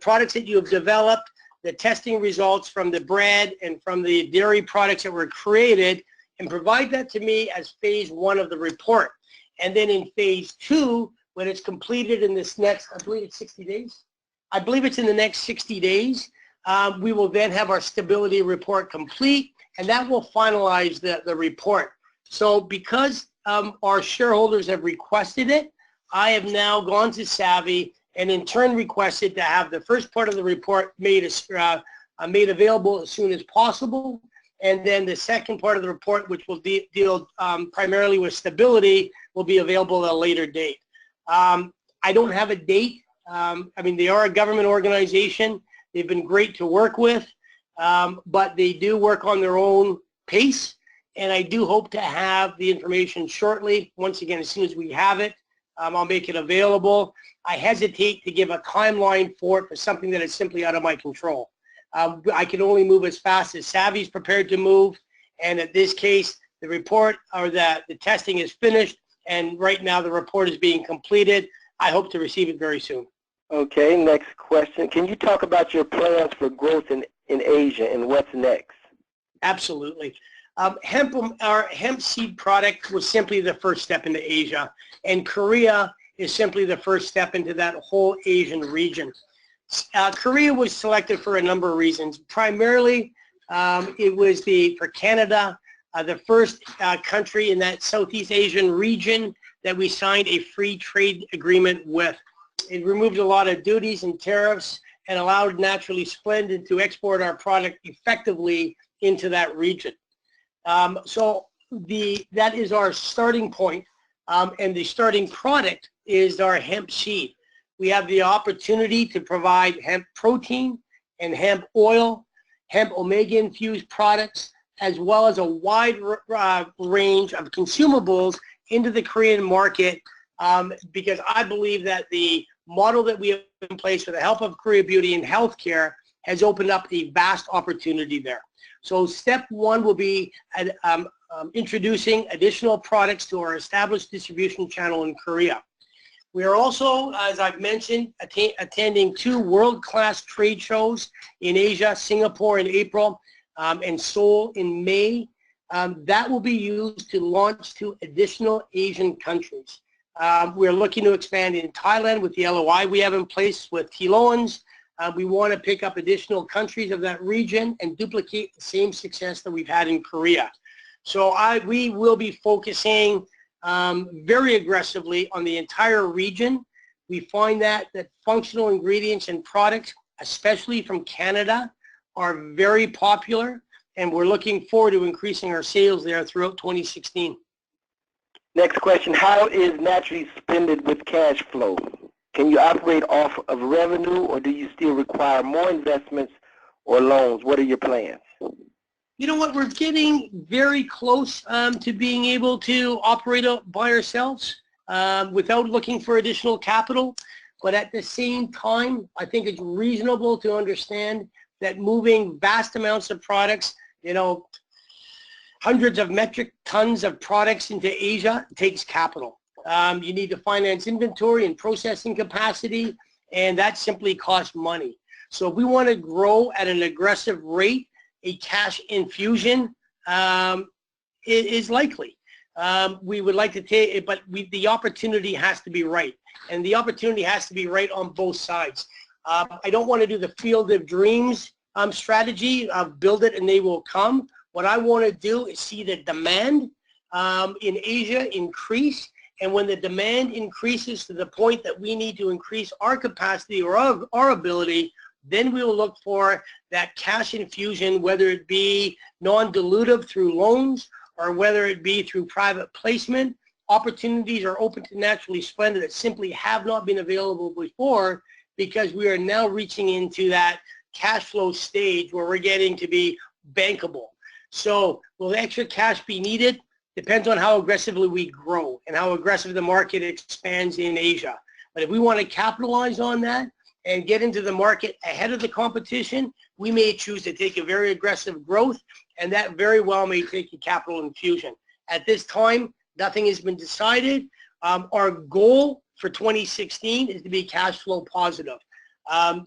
products that you have developed, the testing results from the bread and from the dairy products that were created, and provide that to me as phase 1 of the report. And then in phase 2, when it's completed in this next, I believe it's 60 days? I believe it's in the next 60 days, we will then have our stability report complete, and that will finalize the report. So because our shareholders have requested it, I have now gone to Savvy and in turn requested to have the first part of the report made available as soon as possible, and then the second part of the report, which will deal primarily with stability, will be available at a later date. I don't have a date. I mean, they are a government organization. They've been great to work with, but they do work on their own pace, and I do hope to have the information shortly. Once again, as soon as we have it, I'll make it available. I hesitate to give a timeline for it for something that is simply out of my control. I can only move as fast as Savvy's prepared to move, and in this case, the report or the testing is finished, and right now the report is being completed. I hope to receive it very soon. Okay, next question. Can you talk about your plans for growth in Asia and what's next? Absolutely. Our hemp seed product was simply the first step into Asia, and Korea is simply the first step into that whole Asian region. Korea was selected for a number of reasons. Primarily, it was for Canada, the first country in that Southeast Asian region that we signed a free trade agreement with. It removed a lot of duties and tariffs and allowed naturally Splendid to export our product effectively into that region. So that is our starting point, and the starting product is our hemp seed. We have the opportunity to provide hemp protein and hemp oil, hemp omega infused products, as well as a wide range of consumables into the Korean market, because I believe that the model that we have in place with the help of Korea Beauty and Healthcare has opened up a vast opportunity there. So step 1 will be introducing additional products to our established distribution channel in Korea. We are also, as I've mentioned, attending 2 world-class trade shows in Asia, Singapore in April, and Seoul in May. That will be used to launch to additional Asian countries. We're looking to expand in Thailand with the LOI we have in place with Thiloans. We want to pick up additional countries of that region and duplicate the same success that we've had in Korea. So we will be focusing very aggressively on the entire region. We find that functional ingredients and products, especially from Canada, are very popular, and we're looking forward to increasing our sales there throughout 2016. Next question, how is Naturally Splendid with cash flow? Can you operate off of revenue, or do you still require more investments or loans? What are your plans? You know what, we're getting very close to being able to operate by ourselves without looking for additional capital. But at the same time, I think it's reasonable to understand that moving vast amounts of products, you know, hundreds of metric tons of products into Asia takes capital. You need to finance inventory and processing capacity, and that simply costs money. So if we want to grow at an aggressive rate, a cash infusion is likely. We would like to take it, but the opportunity has to be right. And the opportunity has to be right on both sides. I don't want to do the field of dreams strategy of build it and they will come. What I want to do is see the demand in Asia increase. And when the demand increases to the point that we need to increase our capacity or our ability, then we will look for that cash infusion, whether it be non-dilutive through loans or whether it be through private placement. Opportunities are open to Naturally Splendid that simply have not been available before, because we are now reaching into that cash flow stage where we're getting to be bankable. So will extra cash be needed? Depends on how aggressively we grow and how aggressive the market expands in Asia. But if we want to capitalize on that and get into the market ahead of the competition, we may choose to take a very aggressive growth, and that very well may take a capital infusion. At this time, nothing has been decided. Our goal for 2016 is to be cash flow positive.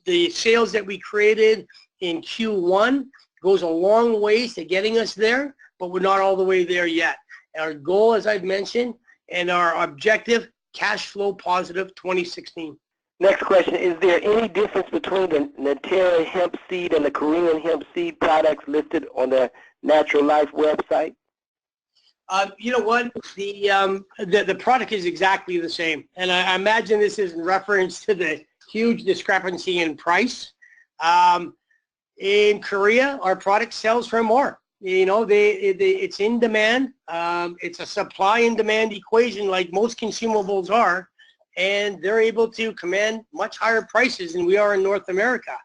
The sales that we created in Q1 goes a long ways to getting us there, but we're not all the way there yet. Our goal, as I've mentioned, and our objective, cash flow positive 2016. Next question, is there any difference between the Natera hemp seed and the Korean hemp seed products listed on the Natural Life website? You know what, the product is exactly the same. And I imagine this is in reference to the huge discrepancy in price. In Korea, our product sells for more. You know, it's in demand. It's a supply and demand equation like most consumables are, and they're able to command much higher prices than we are in North America.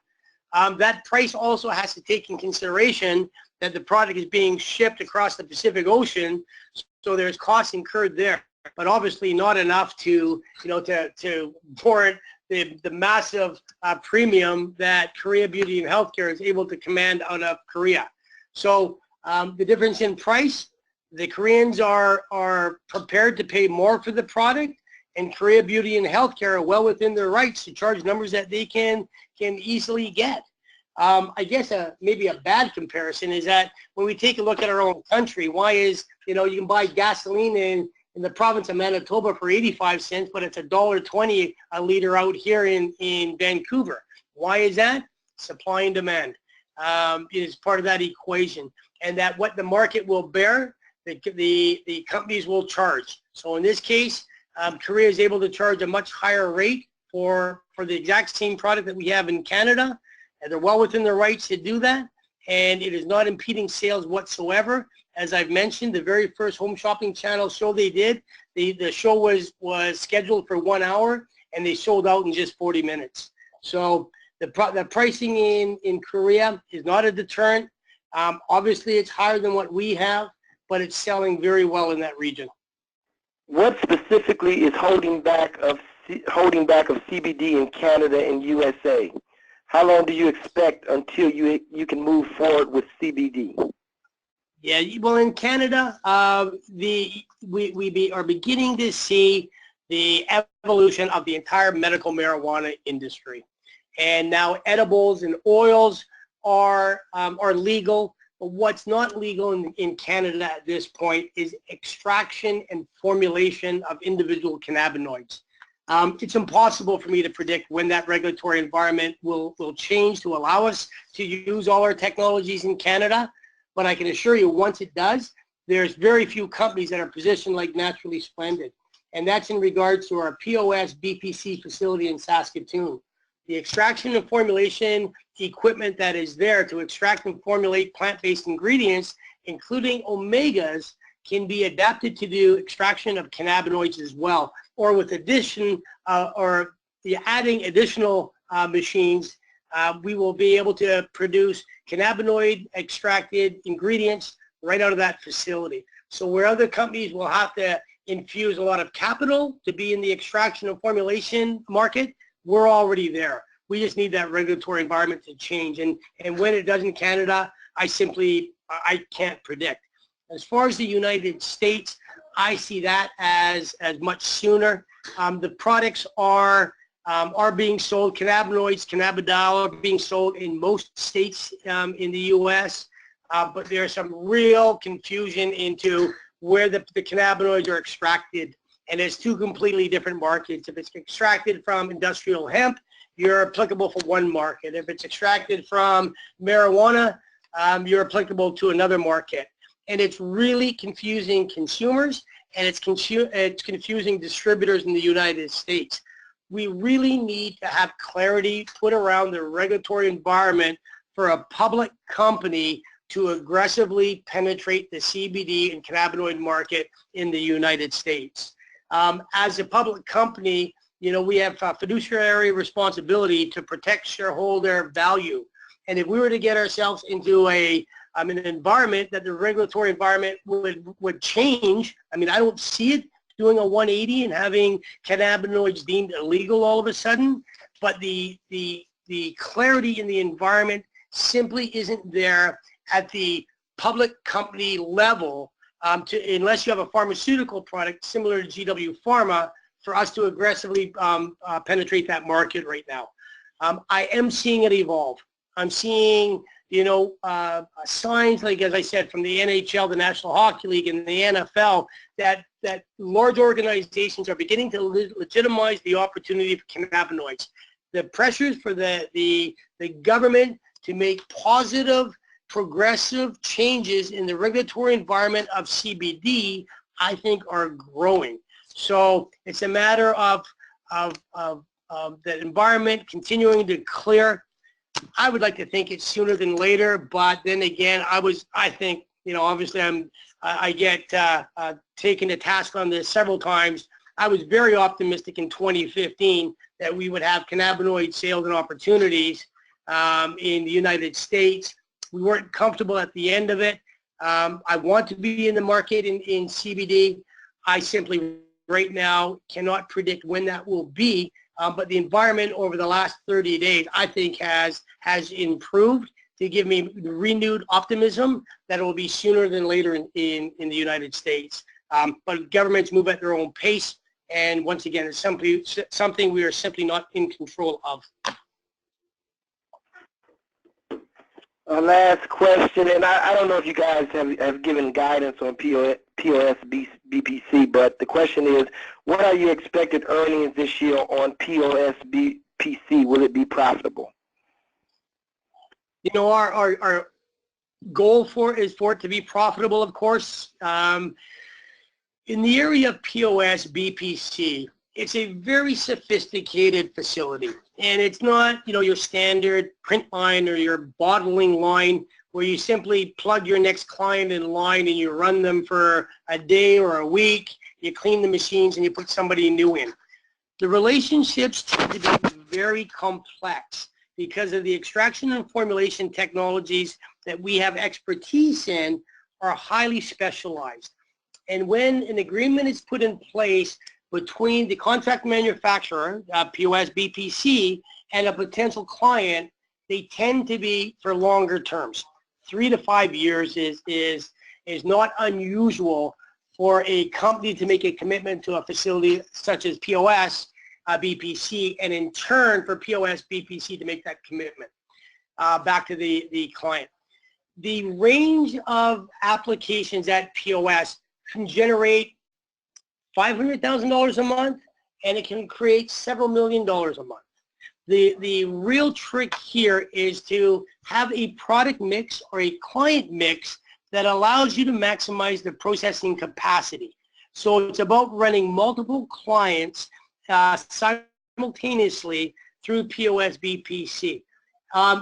That price also has to take in consideration that the product is being shipped across the Pacific Ocean, so there's costs incurred there, but obviously not enough to, you know, to warrant the massive premium that Korea Beauty and Healthcare is able to command out of Korea. So the difference in price, the Koreans are prepared to pay more for the product, and Korea Beauty and Healthcare are well within their rights to charge numbers that they can easily get. I guess maybe a bad comparison is that when we take a look at our own country, why is, you know, you can buy gasoline in the province of Manitoba for 85 cents, but it's $1.20 a liter out here in Vancouver. Why is that? Supply and demand is part of that equation, and that what the market will bear, the companies will charge. So in this case, Korea is able to charge a much higher rate for the exact same product that we have in Canada, and they're well within their rights to do that, and it is not impeding sales whatsoever. As I've mentioned, the very first home shopping channel show they did, the show was scheduled for 1 hour, and they sold out in just 40 minutes. So the pricing in Korea is not a deterrent. Obviously, it's higher than what we have, but it's selling very well in that region. What specifically is holding back of CBD in Canada and USA? How long do you expect until you can move forward with CBD? Yeah, well, in Canada, we are beginning to see the evolution of the entire medical marijuana industry, and now edibles and oils are legal. But what's not legal in Canada at this point is extraction and formulation of individual cannabinoids. It's impossible for me to predict when that regulatory environment will change to allow us to use all our technologies in Canada. But I can assure you, once it does, there's very few companies that are positioned like Naturally Splendid. And that's in regards to our POS BPC facility in Saskatoon. The extraction and formulation equipment that is there to extract and formulate plant-based ingredients, including omegas, can be adapted to do extraction of cannabinoids as well, or with addition or adding additional machines, we will be able to produce cannabinoid extracted ingredients right out of that facility. So where other companies will have to infuse a lot of capital to be in the extraction and formulation market, we're already there. We just need that regulatory environment to change. And when it does in Canada, I can't predict. As far as the United States, I see that as much sooner. The products are being sold, cannabinoids, cannabidiol are being sold in most states in the U.S., but there's some real confusion into where the cannabinoids are extracted, and it's two completely different markets. If it's extracted from industrial hemp, you're applicable for one market. If it's extracted from marijuana, you're applicable to another market. And it's really confusing consumers, and it's confusing distributors in the United States. We really need to have clarity put around the regulatory environment for a public company to aggressively penetrate the CBD and cannabinoid market in the United States. As a public company, we have a fiduciary responsibility to protect shareholder value. And if we were to get ourselves into an environment that the regulatory environment would change, I don't see it doing a 180 and having cannabinoids deemed illegal all of a sudden, but the clarity in the environment simply isn't there at the public company level unless you have a pharmaceutical product similar to GW Pharma for us to aggressively penetrate that market right now. I am seeing it evolve. I'm seeing signs, like as I said, from the NHL, the National Hockey League, and the NFL, that large organizations are beginning to legitimize the opportunity for cannabinoids. The pressures for the government to make positive, progressive changes in the regulatory environment of CBD, I think, are growing. So it's a matter of the environment continuing to clear. I would like to think it's sooner than later, but then again, I think, obviously I get taken to task on this several times. I was very optimistic in 2015 that we would have cannabinoid sales and opportunities in the United States. We weren't comfortable at the end of it. I want to be in the market in CBD. I simply right now cannot predict when that will be. But the environment over the last 30 days, I think, has improved to give me renewed optimism that it will be sooner than later in the United States. But governments move at their own pace, and once again, it's something we are simply not in control of. Last question, and I don't know if you guys have given guidance on POS BPC, but the question is, what are your expected earnings this year on POS BPC? Will it be profitable? Our goal is for it to be profitable, of course. In the area of POS BPC, it's a very sophisticated facility, and it's not, your standard print line or your bottling line where you simply plug your next client in line and you run them for a day or a week, you clean the machines, and you put somebody new in. The relationships tend to be very complex because of the extraction and formulation technologies that we have expertise in are highly specialized. And when an agreement is put in place between the contract manufacturer, POS BPC, and a potential client, they tend to be for longer terms. 3 to 5 years is not unusual for a company to make a commitment to a facility such as POS BPC, and in turn for POS BPC to make that commitment back to the client. The range of applications at POS can generate $500,000 a month, and it can create several $1 million a month. The real trick here is to have a product mix or a client mix that allows you to maximize the processing capacity. So it's about running multiple clients simultaneously through POS BPC.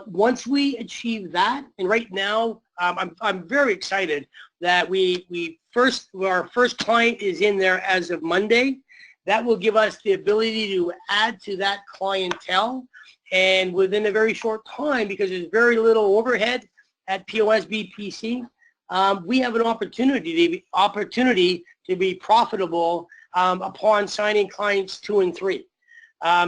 Once we achieve that, and right now I'm very excited that our first client is in there as of Monday. That will give us the ability to add to that clientele, and within a very short time, because there's very little overhead at POS BPC, we have an opportunity to be profitable upon signing clients 2 and 3.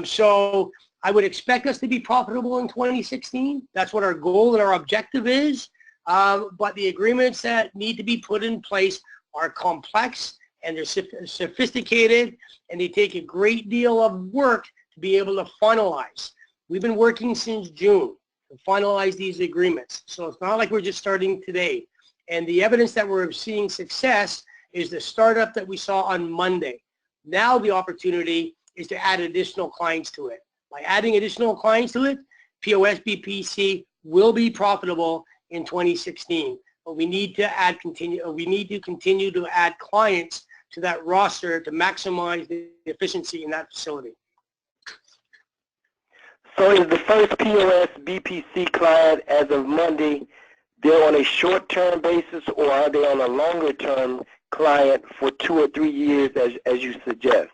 So I would expect us to be profitable in 2016. That's what our goal and our objective is. But the agreements that need to be put in place are complex, and they're sophisticated, and they take a great deal of work to be able to finalize. We've been working since June to finalize these agreements. So it's not like we're just starting today. And the evidence that we're seeing success is the startup that we saw on Monday. Now the opportunity is to add additional clients to it. By adding additional clients to it, POS BPC will be profitable in 2016. But we need to continue to add clients to that roster to maximize the efficiency in that facility. So is the first POS BPC client as of Monday, they're on a short-term basis, or are they on a longer-term client for 2 or 3 years as you suggest?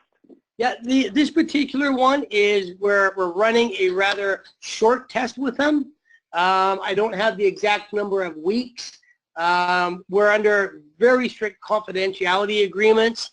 Yeah, this particular one is where we're running a rather short test with them. I don't have the exact number of weeks. We're under very strict confidentiality agreements.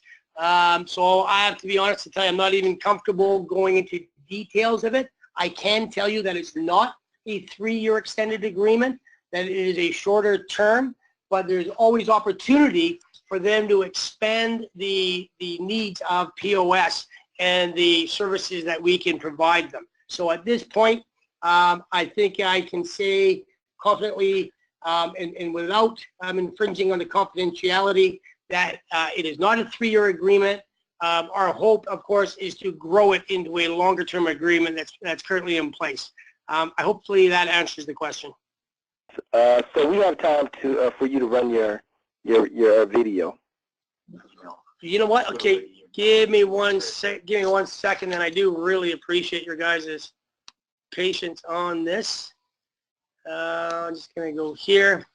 So I have to be honest to tell you, I'm not even comfortable going into details of it. I can tell you that it's not a 3-year extended agreement, that it is a shorter term, but there's always opportunity for them to expand the needs of POS and the services that we can provide them. So at this point, I think I can say confidently and without infringing on the confidentiality that it is not a 3-year agreement. Our hope, of course, is to grow it into a longer-term agreement that's currently in place. Hopefully that answers the question. So we have time for you to run your video. You know what? Okay, give me one second, and I do really appreciate your guys' patience on this. I'm just going to go here.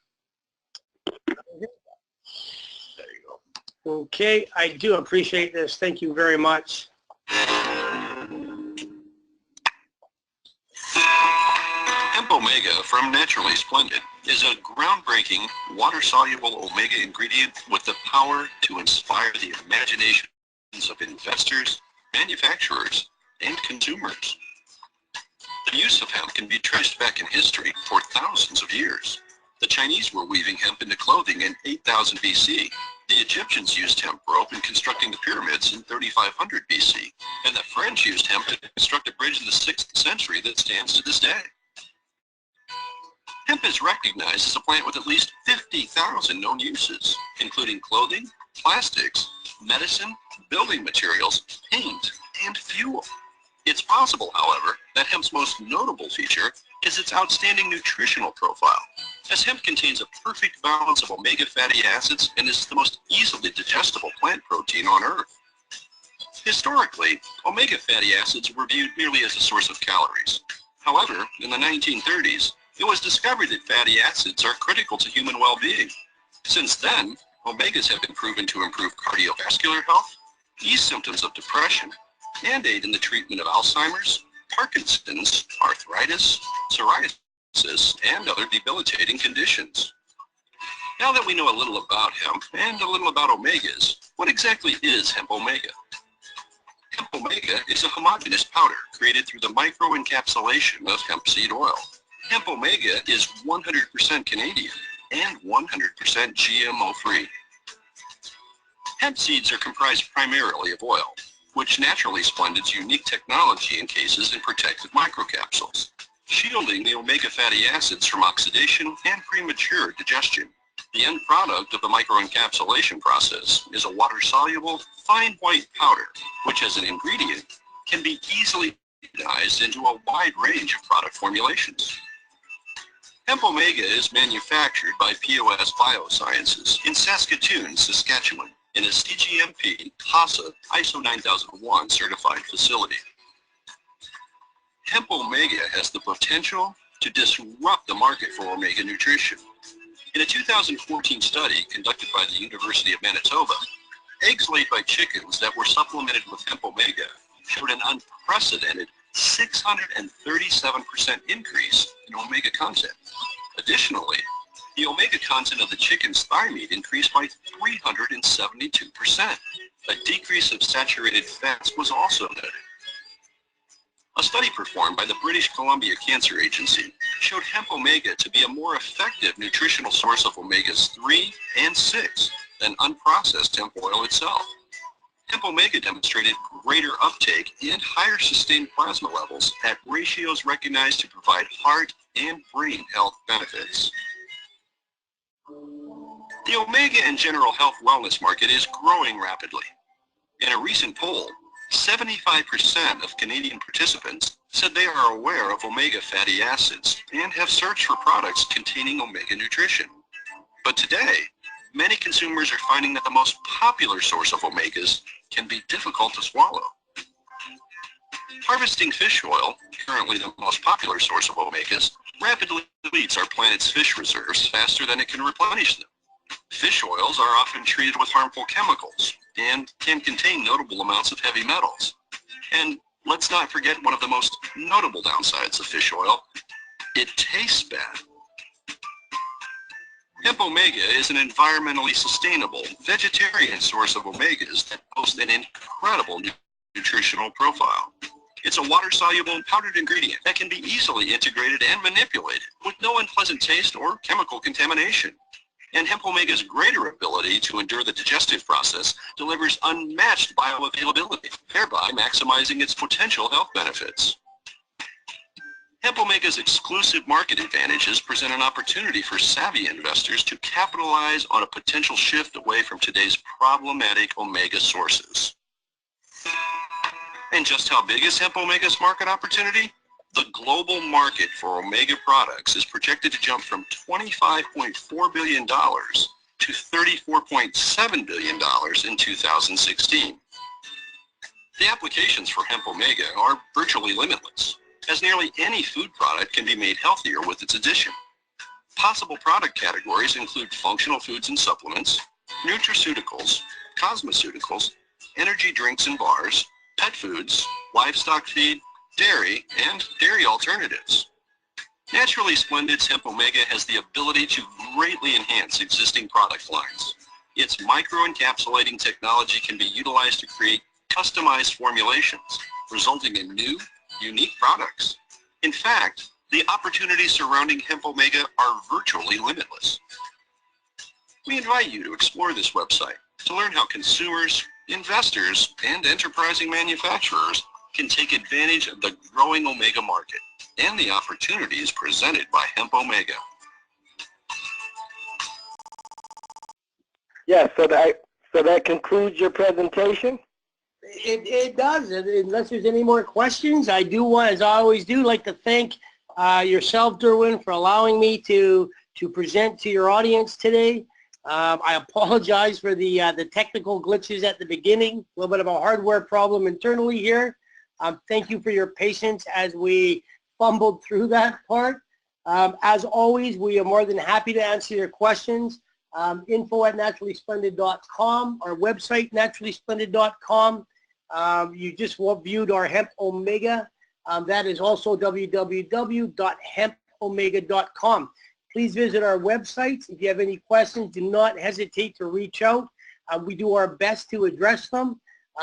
Okay, I do appreciate this. Thank you very much. Hemp Omega from Naturally Splendid is a groundbreaking water-soluble omega ingredient with the power to inspire the imaginations of investors, manufacturers, and consumers. The use of hemp can be traced back in history for thousands of years. The Chinese were weaving hemp into clothing in 8000 BC. The Egyptians used hemp rope in constructing the pyramids in 3500 BC. And the French used hemp to construct a bridge in the 6th century that stands to this day. Hemp is recognized as a plant with at least 50,000 known uses, including clothing, plastics, medicine, building materials, paint, and fuel. It's possible, however, that hemp's most notable feature is its outstanding nutritional profile, as hemp contains a perfect balance of omega fatty acids and is the most easily digestible plant protein on Earth. Historically, omega fatty acids were viewed merely as a source of calories. However, in the 1930s, it was discovered that fatty acids are critical to human well-being. Since then, omegas have been proven to improve cardiovascular health, ease symptoms of depression, and aid in the treatment of Alzheimer's, Parkinson's, arthritis, psoriasis, and other debilitating conditions. Now that we know a little about hemp and a little about omegas, what exactly is hemp omega? Hemp omega is a homogeneous powder created through the microencapsulation of hemp seed oil. Hemp omega is 100% Canadian and 100% GMO-free. Hemp seeds are comprised primarily of oil, which Naturally Splendid's unique technology encases in protected microcapsules, shielding the omega fatty acids from oxidation and premature digestion. The end product of the microencapsulation process is a water-soluble, fine white powder, which as an ingredient can be easily organized into a wide range of product formulations. Hemp Omega is manufactured by POS Biosciences in Saskatoon, Saskatchewan, in a CGMP HACCP ISO 9001 certified facility. Hemp Omega has the potential to disrupt the market for omega nutrition. In a 2014 study conducted by the University of Manitoba, eggs laid by chickens that were supplemented with hemp omega showed an unprecedented 637% increase in omega content. Additionally, the omega content of the chicken's thigh meat increased by 372%. A decrease of saturated fats was also noted. A study performed by the British Columbia Cancer Agency showed hemp omega to be a more effective nutritional source of omegas 3 and 6 than unprocessed hemp oil itself. Hemp omega demonstrated greater uptake and higher sustained plasma levels at ratios recognized to provide heart and brain health benefits. The omega and general health wellness market is growing rapidly. In a recent poll, 75% of Canadian participants said they are aware of omega fatty acids and have searched for products containing omega nutrition. But today, many consumers are finding that the most popular source of omegas can be difficult to swallow. Harvesting fish oil, currently the most popular source of omegas, rapidly depletes our planet's fish reserves faster than it can replenish them. Fish oils are often treated with harmful chemicals and can contain notable amounts of heavy metals. And let's not forget one of the most notable downsides of fish oil: it tastes bad. Hemp omega is an environmentally sustainable, vegetarian source of omegas that boast an incredible nutritional profile. It's a water-soluble powdered ingredient that can be easily integrated and manipulated with no unpleasant taste or chemical contamination. And hemp omega's greater ability to endure the digestive process delivers unmatched bioavailability, thereby maximizing its potential health benefits. Hemp omega's exclusive market advantages present an opportunity for savvy investors to capitalize on a potential shift away from today's problematic omega sources. And just how big is hemp omega's market opportunity? The global market for omega products is projected to jump from $25.4 billion to $34.7 billion in 2016. The applications for hemp omega are virtually limitless, as nearly any food product can be made healthier with its addition. Possible product categories include functional foods and supplements, nutraceuticals, cosmeceuticals, energy drinks and bars, pet foods, livestock feed, dairy, and dairy alternatives. Naturally Splendid's hemp omega has the ability to greatly enhance existing product lines. Its microencapsulating technology can be utilized to create customized formulations, resulting in new, unique products. In fact, the opportunities surrounding hemp omega are virtually limitless. We invite you to explore this website to learn how consumers, investors, and enterprising manufacturers can take advantage of the growing omega market and the opportunities presented by hemp omega. Yeah, so that concludes your presentation? It does. Unless there's any more questions, I do want, as I always do, like to thank yourself, Derwin, for allowing me to present to your audience today. I apologize for the technical glitches at the beginning, a little bit of a hardware problem internally here. Thank you for your patience as we fumbled through that part. As always, we are more than happy to answer your questions. info@naturallysplendid.com, our website, naturallysplendid.com. You just viewed our hemp omega. That is also www.hempomega.com. Please visit our website. If you have any questions, do not hesitate to reach out. We do our best to address them.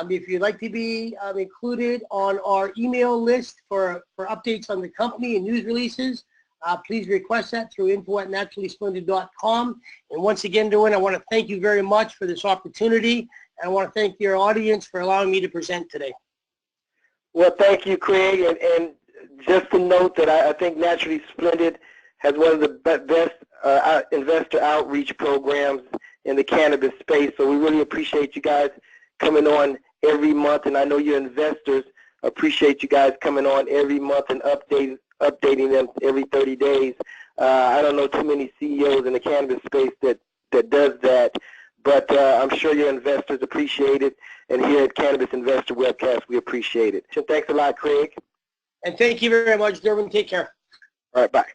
If you'd like to be included on our email list for updates on the company and news releases, please request that through info@naturallysplendid.com. And once again, Derwin, I want to thank you very much for this opportunity. And I want to thank your audience for allowing me to present today. Well, thank you, Craig. And just to note that I think Naturally Splendid has one of the best investor outreach programs in the cannabis space. So we really appreciate you guys coming on every month, and I know your investors appreciate you guys coming on every month and updating them every 30 days. I don't know too many CEOs in the cannabis space that does that, but I'm sure your investors appreciate it, and here at Cannabis Investor Webcast, we appreciate it. So thanks a lot, Craig. And thank you very much, Derwin. Take care. All right, bye.